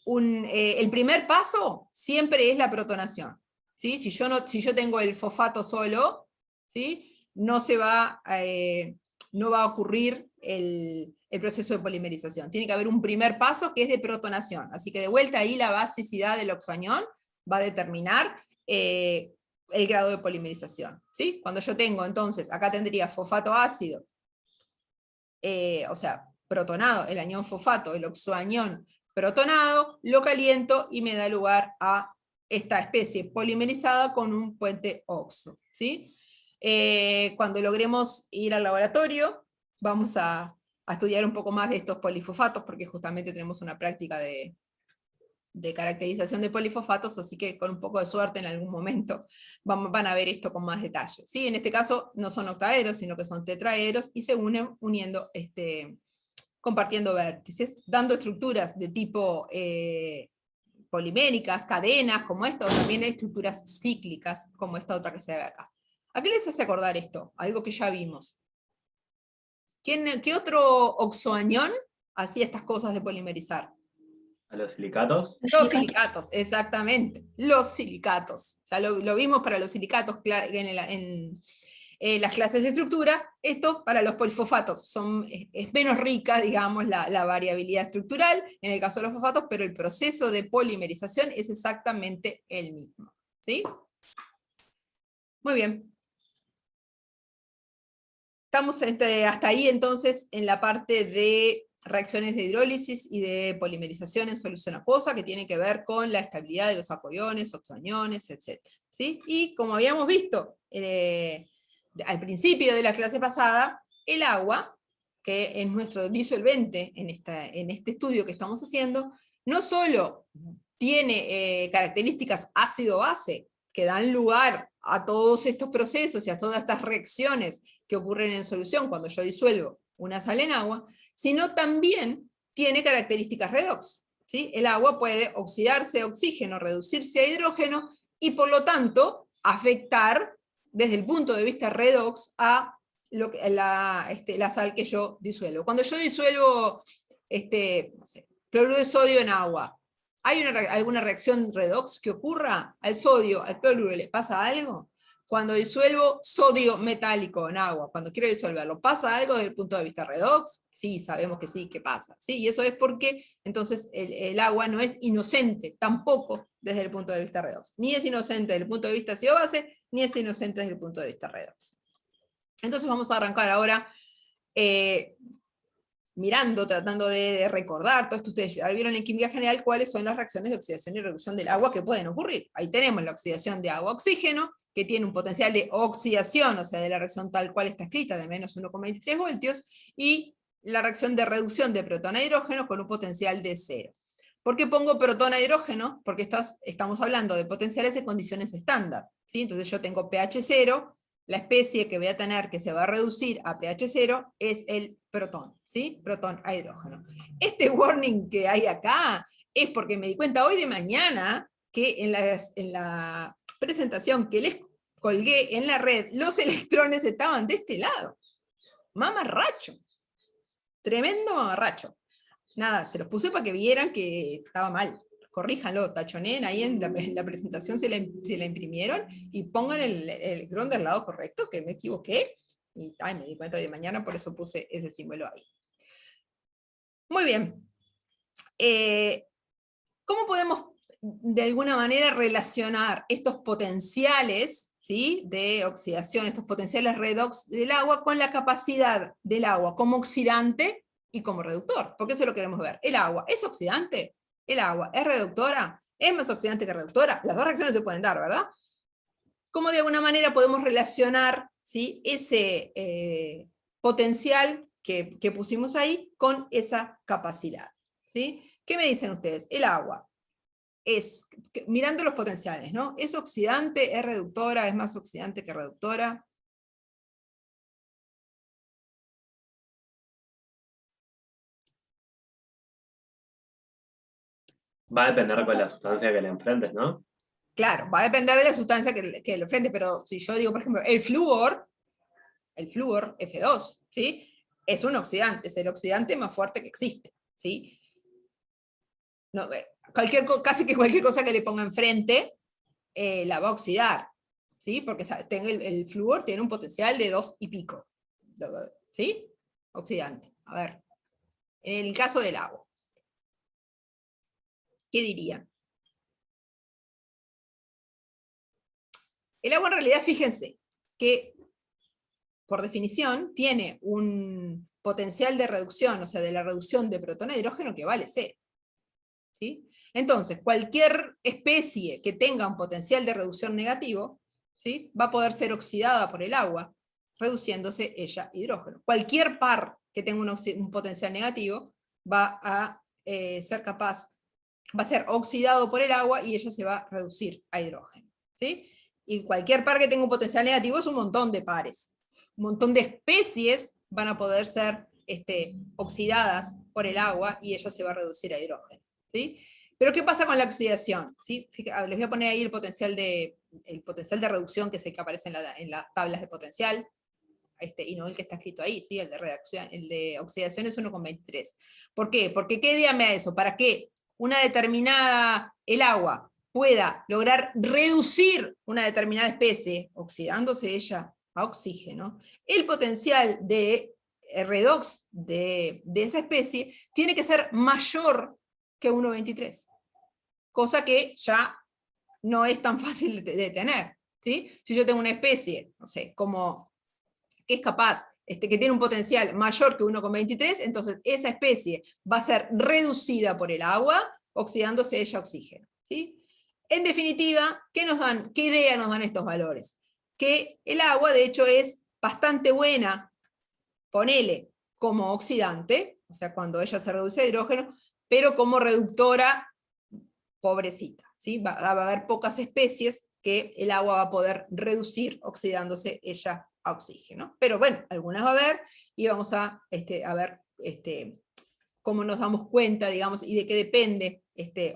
el primer paso siempre es la protonación, ¿sí? Si yo tengo el fosfato solo, ¿sí? No va a ocurrir el proceso de polimerización. Tiene que haber un primer paso que es de protonación. Así que de vuelta ahí la basicidad del oxoanión va a determinar el grado de polimerización, ¿sí? Cuando yo tengo, entonces, acá tendría fosfato ácido, o sea, protonado, el anión fosfato, el oxoanión protonado, lo caliento y me da lugar a esta especie polimerizada con un puente oxo, ¿sí? Cuando logremos ir al laboratorio, vamos a estudiar un poco más de estos polifosfatos, porque justamente tenemos una práctica de caracterización de polifosfatos, así que con un poco de suerte en algún momento van a ver esto con más detalle, ¿sí? En este caso no son octaedros, sino que son tetraedros, y se unen compartiendo vértices, dando estructuras de tipo poliméricas, cadenas, como esta, o también hay estructuras cíclicas, como esta otra que se ve acá. ¿A qué les hace acordar esto? Algo que ya vimos. ¿Qué otro oxoanión hacía estas cosas de polimerizar? ¿A los silicatos? Los silicatos, exactamente. Los silicatos. O sea, lo vimos para los silicatos en las clases de estructura. Esto para los polifosfatos es menos rica, digamos, la variabilidad estructural en el caso de los fosfatos, pero el proceso de polimerización es exactamente el mismo, ¿sí? Muy bien. Estamos hasta ahí entonces en la parte de reacciones de hidrólisis y de polimerización en solución acuosa, que tiene que ver con la estabilidad de los acuariones, oxoaniones, etc. ¿Sí? Y como habíamos visto al principio de la clase pasada, el agua, que es nuestro disolvente en este estudio que estamos haciendo, no solo tiene características ácido-base, que dan lugar a todos estos procesos y a todas estas reacciones que ocurren en solución cuando yo disuelvo una sal en agua, sino también tiene características redox, ¿sí? El agua puede oxidarse a oxígeno, reducirse a hidrógeno, y por lo tanto afectar desde el punto de vista redox a la sal que yo disuelvo. Cuando yo disuelvo no sé, cloruro de sodio en agua, ¿hay alguna reacción redox que ocurra? ¿Al sodio, al cloruro le pasa algo? Cuando disuelvo sodio metálico en agua, cuando quiero disolverlo, ¿pasa algo desde el punto de vista redox? Sí, sabemos que sí, que pasa. ¿Sí? Y eso es porque entonces el agua no es inocente, tampoco desde el punto de vista redox. Ni es inocente desde el punto de vista ácido-base, ni es inocente desde el punto de vista redox. Entonces vamos a arrancar ahora tratando de recordar, todo esto ustedes ya vieron en química general, cuáles son las reacciones de oxidación y reducción del agua que pueden ocurrir. Ahí tenemos la oxidación de agua-oxígeno, que tiene un potencial de oxidación, o sea, de la reacción tal cual está escrita, de menos 1,23 voltios, y la reacción de reducción de protón a hidrógeno con un potencial de 0. ¿Por qué pongo protón a hidrógeno? Porque estamos hablando de potenciales en condiciones estándar, ¿sí? Entonces yo tengo pH 0, la especie que voy a tener que se va a reducir a pH 0 es el protón, ¿sí? Protón a hidrógeno. Este warning que hay acá es porque me di cuenta hoy de mañana que en la presentación que les colgué en la red, los electrones estaban de este lado. Mamarracho. Tremendo mamarracho. Nada, se los puse para que vieran que estaba mal. Corríjanlo, tachonen ahí en la presentación si la imprimieron, y pongan el electrón del lado correcto, que me equivoqué, y me di cuenta de mañana, por eso puse ese símbolo ahí. Muy bien. ¿Cómo podemos de alguna manera relacionar estos potenciales, ¿sí?, de oxidación, estos potenciales redox del agua, con la capacidad del agua como oxidante y como reductor? Porque eso lo queremos ver. ¿El agua es oxidante? ¿El agua es reductora? ¿Es más oxidante que reductora? Las dos reacciones se pueden dar, ¿verdad? ¿Cómo de alguna manera podemos relacionar, ¿sí?, ese potencial que pusimos ahí con esa capacidad? ¿Sí? ¿Qué me dicen ustedes? El agua es, mirando los potenciales, ¿no? ¿Es oxidante, es reductora, es más oxidante que reductora? Va a depender con la sustancia que le enfrentes, ¿no? Claro, va a depender de la sustancia que le ofrende, pero si yo digo, por ejemplo, el flúor F2, ¿sí?, es un oxidante, es el oxidante más fuerte que existe, ¿sí? No, casi que cualquier cosa que le ponga enfrente la va a oxidar, ¿sí? Porque el flúor tiene un potencial de 2 y pico, ¿sí? Oxidante. A ver, en el caso del agua, ¿qué dirían? El agua en realidad, fíjense, que por definición tiene un potencial de reducción, o sea, de la reducción de protón a hidrógeno que vale 0. ¿Sí? Entonces, cualquier especie que tenga un potencial de reducción negativo, ¿sí?, va a poder ser oxidada por el agua, reduciéndose ella hidrógeno. Cualquier par que tenga un potencial negativo va a ser capaz, va a ser oxidado por el agua y ella se va a reducir a hidrógeno. ¿Sí? Y cualquier par que tenga un potencial negativo es un montón de pares. Un montón de especies van a poder ser oxidadas por el agua y ella se va a reducir a hidrógeno. ¿Sí? Pero ¿qué pasa con la oxidación? ¿Sí? Les voy a poner ahí el potencial de reducción, que es el que aparece en las tablas de potencial, y no el que está escrito ahí, ¿sí? El de oxidación es 1,23. ¿Por qué? Porque ¿qué idea me da eso? Para que una determinada, el agua, pueda lograr reducir una determinada especie, oxidándose ella a oxígeno, el potencial de redox de esa especie tiene que ser mayor que 1,23. Cosa que ya no es tan fácil de tener. ¿Sí? Si yo tengo una especie, no sé, como que es capaz, que tiene un potencial mayor que 1,23, entonces esa especie va a ser reducida por el agua, oxidándose ella a oxígeno. ¿Sí? En definitiva, ¿qué idea nos dan estos valores? Que el agua, de hecho, es bastante buena, ponele, como oxidante, o sea, cuando ella se reduce a hidrógeno, pero como reductora, pobrecita. ¿Sí? Va a haber pocas especies que el agua va a poder reducir oxidándose ella a oxígeno. Pero bueno, algunas va a haber, y vamos a ver cómo nos damos cuenta, digamos, y de qué depende,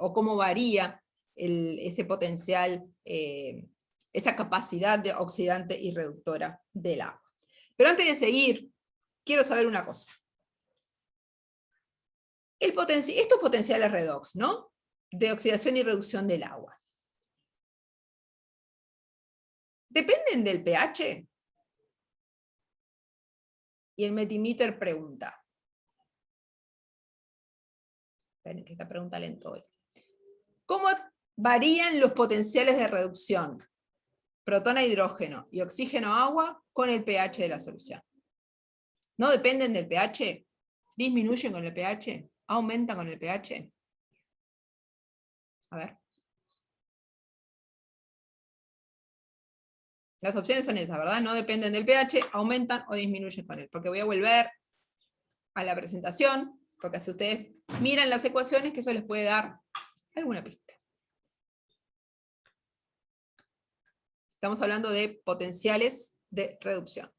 o cómo varía ese potencial, esa capacidad de oxidante y reductora del agua. Pero antes de seguir, quiero saber una cosa. Estos potenciales redox, ¿no?, de oxidación y reducción del agua, ¿dependen del pH? Y el Metimeter pregunta. Esperen, que esta pregunta lento hoy. ¿Cómo varían los potenciales de reducción, protón a hidrógeno y oxígeno a agua, con el pH de la solución? ¿No dependen del pH? ¿Disminuyen con el pH? ¿Aumentan con el pH? A ver. Las opciones son esas, ¿verdad? No dependen del pH, aumentan o disminuyen con él. Porque voy a volver a la presentación, porque si ustedes miran las ecuaciones, que eso les puede dar alguna pista. Estamos hablando de potenciales de reducción.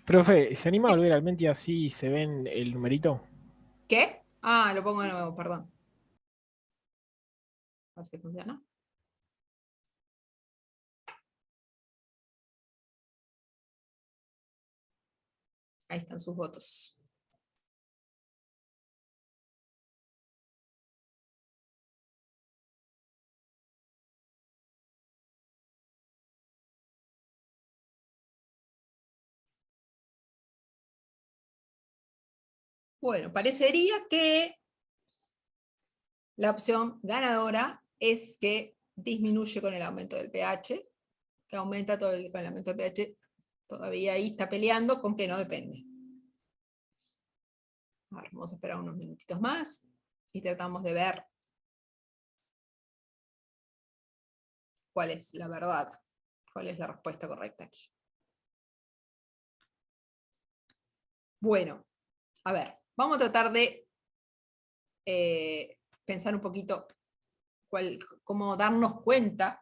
Profe, ¿se anima a volver al Menti así se ven el numerito? ¿Qué? Ah, lo pongo de nuevo, perdón. A ver si funciona. Ahí están sus votos. Bueno, parecería que la opción ganadora es que disminuye con el aumento del pH, que aumenta con el aumento del pH, todavía ahí está peleando con que no depende. A ver, vamos a esperar unos minutitos más y tratamos de ver cuál es la verdad, cuál es la respuesta correcta aquí. Bueno, a ver, vamos a tratar de pensar un poquito cómo darnos cuenta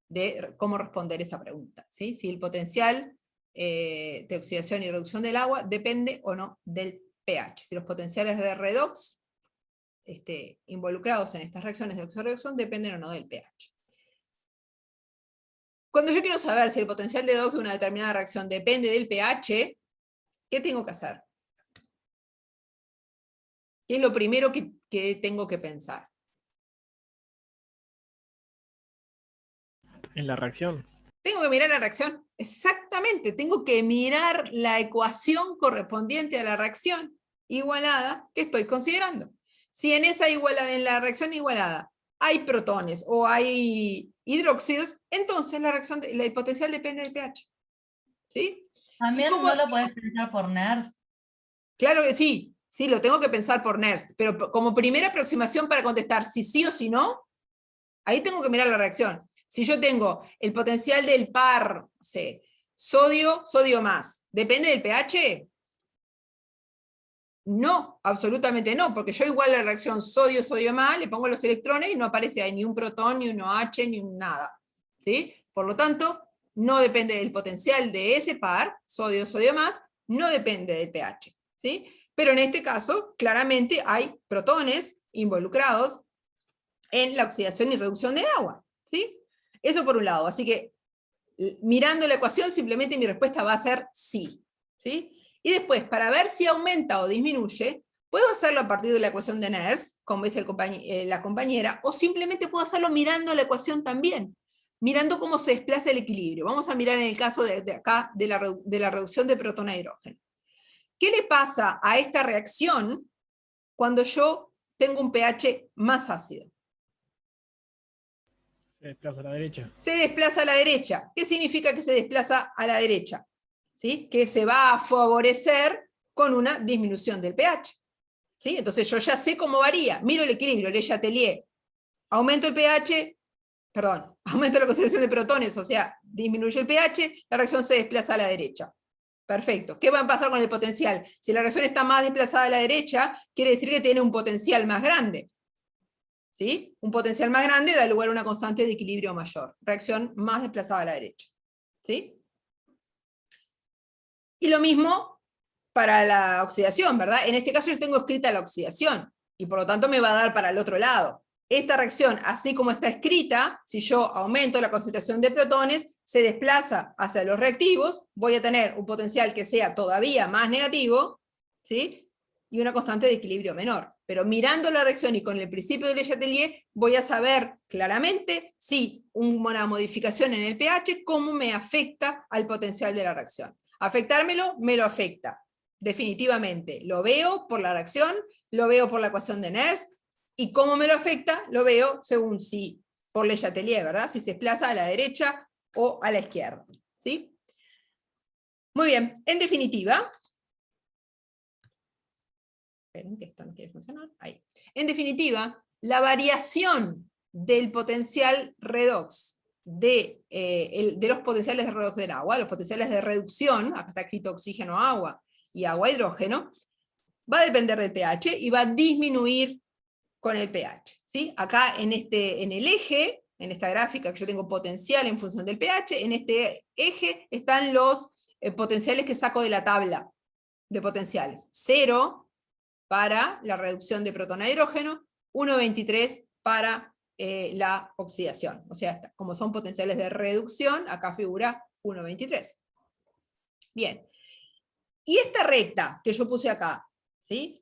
de cómo responder esa pregunta, ¿sí? Si el potencial de oxidación y reducción del agua depende o no del pH. Si los potenciales de redox involucrados en estas reacciones de oxorreducción dependen o no del pH. Cuando yo quiero saber si el potencial de redox de una determinada reacción depende del pH, ¿qué tengo que hacer? ¿Qué es lo primero que tengo que pensar? En la reacción. Tengo que mirar la reacción. Exactamente, tengo que mirar la ecuación correspondiente a la reacción igualada que estoy considerando. Si en en la reacción igualada hay protones o hay hidróxidos, entonces el potencial depende del pH. ¿Sí? También no lo podés pensar por NERSC. Claro que sí, sí, lo tengo que pensar por NERSC, pero como primera aproximación para contestar si sí o si no, ahí tengo que mirar la reacción. Si yo tengo el potencial del par, no sé, sodio más, ¿depende del pH? No, absolutamente no, porque yo igual a la reacción sodio más, le pongo los electrones y no aparece ahí ni un protón, ni un OH, ni un nada. ¿Sí? Por lo tanto, no depende del potencial de ese par, sodio más, no depende del pH. ¿Sí? Pero en este caso, claramente hay protones involucrados en la oxidación y reducción del agua. ¿Sí? Eso por un lado. Así que, mirando la ecuación, simplemente mi respuesta va a ser sí. ¿Sí? Y después, para ver si aumenta o disminuye, puedo hacerlo a partir de la ecuación de NERSC, como dice la compañera, o simplemente puedo hacerlo mirando la ecuación también, mirando cómo se desplaza el equilibrio. Vamos a mirar en el caso de acá, de la reducción de protón a hidrógeno. ¿Qué le pasa a esta reacción cuando yo tengo un pH más ácido? Se desplaza a la derecha. Se desplaza a la derecha. ¿Qué significa que se desplaza a la derecha? ¿Sí? Que se va a favorecer con una disminución del pH. ¿Sí? Entonces yo ya sé cómo varía. Miro el equilibrio, Le Chatelier. Aumento el pH, perdón, aumento la concentración de protones, o sea, disminuye el pH, la reacción se desplaza a la derecha. Perfecto. ¿Qué va a pasar con el potencial? Si la reacción está más desplazada a la derecha, quiere decir que tiene un potencial más grande. ¿Sí? Un potencial más grande da lugar a una constante de equilibrio mayor. Reacción más desplazada a la derecha. ¿Sí? Y lo mismo para la oxidación, ¿verdad? En este caso yo tengo escrita la oxidación, y por lo tanto me va a dar para el otro lado. Esta reacción, así como está escrita, si yo aumento la concentración de protones, se desplaza hacia los reactivos, voy a tener un potencial que sea todavía más negativo, ¿sí? Y una constante de equilibrio menor. Pero mirando la reacción y con el principio de Le Chatelier, voy a saber claramente si una modificación en el pH, cómo me afecta al potencial de la reacción. Afectármelo, me lo afecta, definitivamente. Lo veo por la reacción, lo veo por la ecuación de NERSC, y cómo me lo afecta, lo veo según si, por Le Chatelier, ¿verdad? Si se desplaza a la derecha o a la izquierda. ¿Sí? Muy bien, en definitiva, esperen que esto no quiere funcionar, ahí. En definitiva, la variación del potencial redox de los potenciales de redox del agua, los potenciales de reducción, acá está escrito oxígeno, agua, y agua, hidrógeno, va a depender del pH y va a disminuir con el pH. ¿Sí? Acá en el eje, en esta gráfica que yo tengo potencial en función del pH, en este eje están los potenciales que saco de la tabla de potenciales. 0 para la reducción de protón a hidrógeno, 1,23 para la oxidación. O sea, como son potenciales de reducción, acá figura 1,23. Bien. Y esta recta que yo puse acá, ¿sí?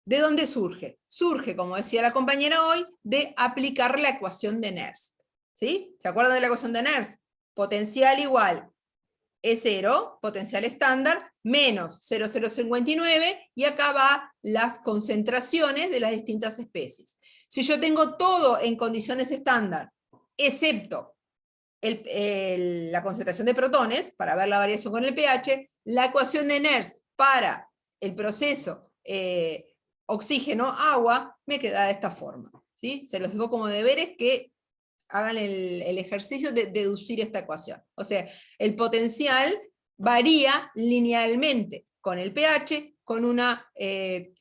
¿De dónde surge? Surge, como decía la compañera hoy, de aplicar la ecuación de NERSC. ¿Sí? ¿Se acuerdan de la ecuación de NERSC? Potencial igual E0, potencial estándar, menos 0,059, y acá va las concentraciones de las distintas especies. Si yo tengo todo en condiciones estándar, excepto la concentración de protones, para ver la variación con el pH, la ecuación de Nernst para el proceso oxígeno-agua me queda de esta forma, ¿sí? Se los dejo como deberes que hagan el ejercicio de deducir esta ecuación. O sea, el potencial varía linealmente con el pH, con una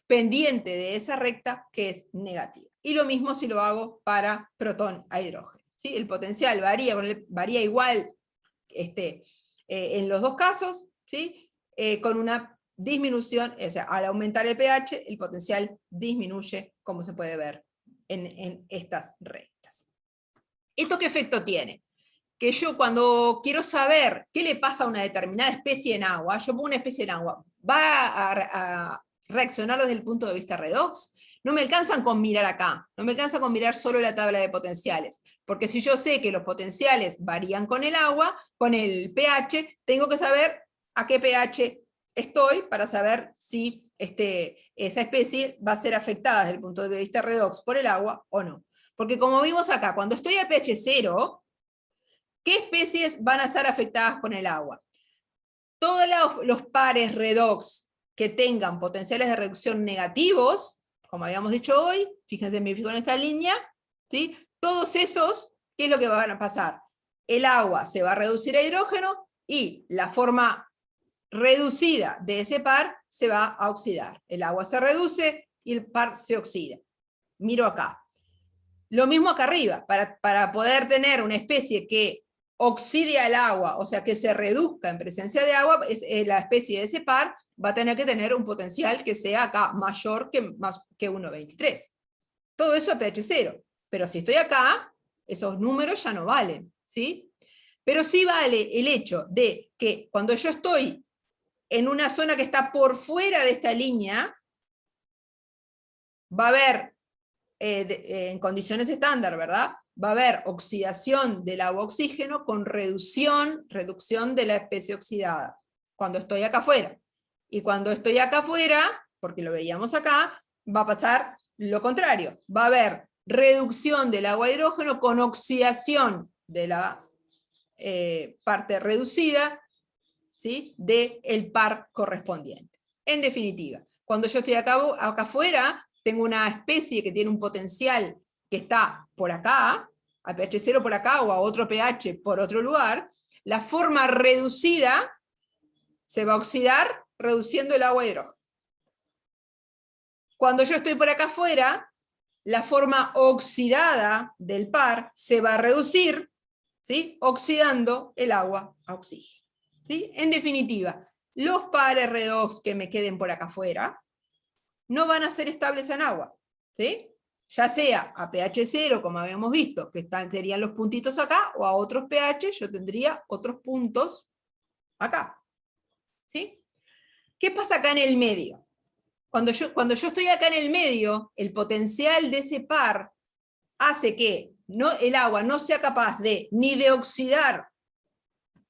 pendiente de esa recta que es negativa. Y lo mismo si lo hago para protón a hidrógeno, ¿sí? El potencial varía igual en los dos casos, ¿sí? Con una disminución, o sea, al aumentar el pH, el potencial disminuye, como se puede ver en estas rectas. ¿Esto qué efecto tiene? Que yo cuando quiero saber qué le pasa a una determinada especie en agua, yo pongo una especie en agua, ¿va a reaccionar desde el punto de vista redox? No me alcanzan con mirar acá, no me alcanza con mirar solo la tabla de potenciales, porque si yo sé que los potenciales varían con el agua, con el pH, tengo que saber a qué pH estoy para saber si esa especie va a ser afectada desde el punto de vista redox por el agua o no. Porque como vimos acá, cuando estoy a pH 0, ¿qué especies van a ser afectadas con el agua? Todos los pares redox que tengan potenciales de reducción negativos, como habíamos dicho hoy, fíjense, me fijo en esta línea, ¿sí? Todos esos, ¿qué es lo que van a pasar? El agua se va a reducir a hidrógeno y la forma reducida de ese par se va a oxidar. El agua se reduce y el par se oxida. Miro acá. Lo mismo acá arriba, para poder tener una especie que oxide al agua, o sea, que se reduzca en presencia de agua, la especie de ese par va a tener que tener un potencial que sea acá mayor que 1,23. Todo eso a pH 0. Pero si estoy acá, esos números ya no valen, ¿sí? Pero sí vale el hecho de que cuando yo estoy en una zona que está por fuera de esta línea, va a haber, en condiciones estándar, ¿verdad? Va a haber oxidación del agua oxígeno con reducción de la especie oxidada, cuando estoy acá afuera. Y cuando estoy acá afuera, porque lo veíamos acá, va a pasar lo contrario. Va a haber reducción del agua hidrógeno con oxidación de la parte reducida, ¿sí? Del par correspondiente. En definitiva, cuando yo estoy acá afuera, tengo una especie que tiene un potencial que está por acá, a pH 0 por acá, o a otro pH por otro lugar, la forma reducida se va a oxidar reduciendo el agua hidrógeno. Cuando yo estoy por acá afuera, la forma oxidada del par se va a reducir, ¿sí? Oxidando el agua a oxígeno, ¿sí? En definitiva, los pares redox que me queden por acá afuera no van a ser estables en agua, ¿sí? Ya sea a pH 0, como habíamos visto, que serían los puntitos acá, o a otros pH, yo tendría otros puntos acá, ¿sí? ¿Qué pasa acá en el medio? Cuando yo estoy acá en el medio, el potencial de ese par hace que el agua no sea capaz ni de oxidar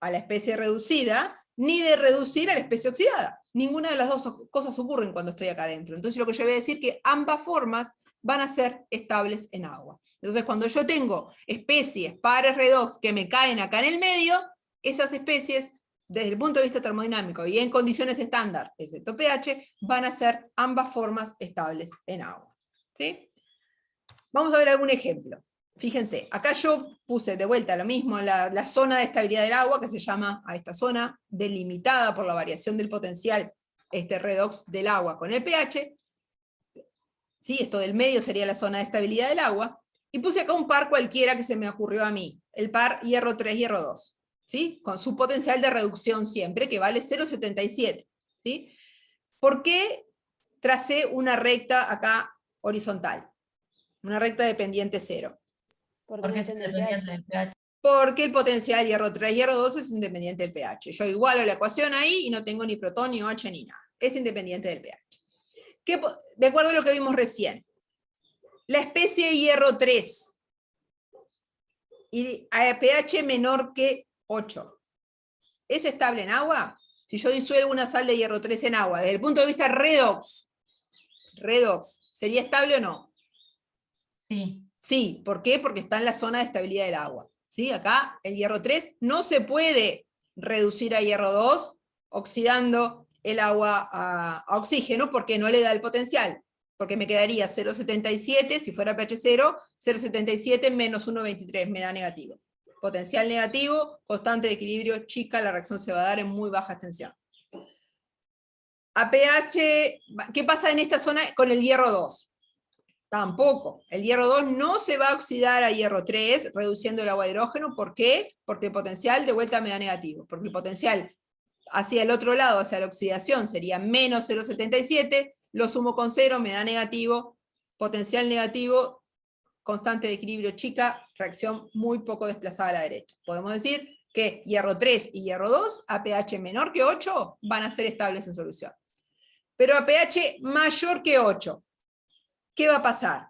a la especie reducida, ni de reducir a la especie oxidada. Ninguna de las dos cosas ocurren cuando estoy acá adentro. Entonces lo que yo voy a decir es que ambas formas van a ser estables en agua. Entonces cuando yo tengo especies, pares redox que me caen acá en el medio, esas especies, desde el punto de vista termodinámico y en condiciones estándar, excepto pH, van a ser ambas formas estables en agua, ¿sí? Vamos a ver algún ejemplo. Fíjense, acá yo puse de vuelta lo mismo, la zona de estabilidad del agua, que se llama a esta zona, delimitada por la variación del potencial redox del agua con el pH. ¿Sí? Esto del medio sería la zona de estabilidad del agua. Y puse acá un par cualquiera que se me ocurrió a mí, el par hierro 3, hierro 2. ¿Sí? Con su potencial de reducción siempre, que vale 0,77. ¿Sí? ¿Por qué tracé una recta acá horizontal? Una recta de pendiente 0. Porque es independiente del pH. Porque el potencial hierro 3, hierro 2 es independiente del pH. Yo igualo la ecuación ahí y no tengo ni protón, ni OH, ni nada. Es independiente del pH. De acuerdo a lo que vimos recién, la especie hierro 3 y a pH menor que 8, ¿es estable en agua? Si yo disuelvo una sal de hierro 3 en agua, desde el punto de vista redox, ¿sería estable o no? Sí. Sí, ¿por qué? Porque está en la zona de estabilidad del agua. ¿Sí? Acá el hierro 3 no se puede reducir a hierro 2 oxidando el agua a oxígeno porque no le da el potencial. Porque me quedaría 0,77, si fuera pH 0, 0,77 menos 1,23, me da negativo. Potencial negativo, constante de equilibrio chica, la reacción se va a dar en muy baja tensión. A pH, ¿qué pasa en esta zona con el hierro 2? Tampoco. El hierro 2 no se va a oxidar a hierro 3, reduciendo el agua de hidrógeno. ¿Por qué? Porque el potencial de vuelta me da negativo. Porque el potencial hacia el otro lado, hacia la oxidación, sería menos 0,77, lo sumo con 0, me da negativo, potencial negativo, constante de equilibrio chica, reacción muy poco desplazada a la derecha. Podemos decir que hierro 3 y hierro 2, a pH menor que 8, van a ser estables en solución. Pero a pH mayor que 8, ¿qué va a pasar?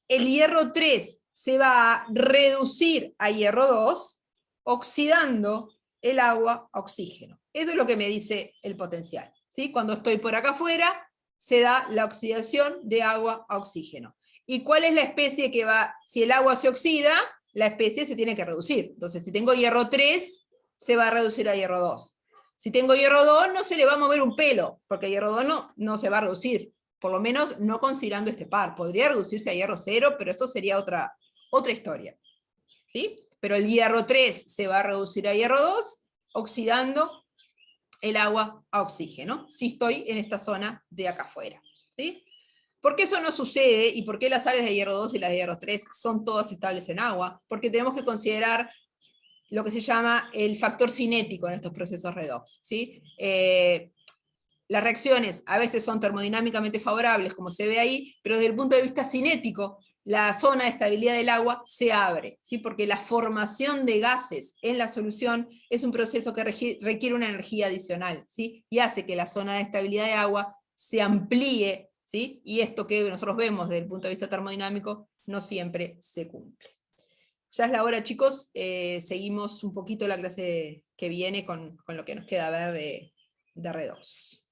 El hierro 3 se va a reducir a hierro 2, oxidando el agua a oxígeno. Eso es lo que me dice el potencial. ¿Sí? Cuando estoy por acá afuera, se da la oxidación de agua a oxígeno. ¿Y cuál es la especie que va? Si el agua se oxida, la especie se tiene que reducir. Entonces, si tengo hierro 3, se va a reducir a hierro 2. Si tengo hierro 2, no se le va a mover un pelo, porque hierro 2 no se va a reducir. Por lo menos no considerando este par. Podría reducirse a hierro 0, pero eso sería otra historia. ¿Sí? Pero el hierro 3 se va a reducir a hierro 2, oxidando el agua a oxígeno, si estoy en esta zona de acá afuera. ¿Sí? ¿Por qué eso no sucede? ¿Y por qué las sales de hierro 2 y las de hierro 3 son todas estables en agua? Porque tenemos que considerar lo que se llama el factor cinético en estos procesos redox. ¿Sí? Las reacciones a veces son termodinámicamente favorables, como se ve ahí, pero desde el punto de vista cinético, la zona de estabilidad del agua se abre, ¿sí? Porque la formación de gases en la solución es un proceso que requiere una energía adicional, ¿sí? Y hace que la zona de estabilidad de agua se amplíe, ¿sí? Y esto que nosotros vemos desde el punto de vista termodinámico no siempre se cumple. Ya es la hora, chicos, seguimos un poquito la clase que viene con lo que nos queda ver de redox.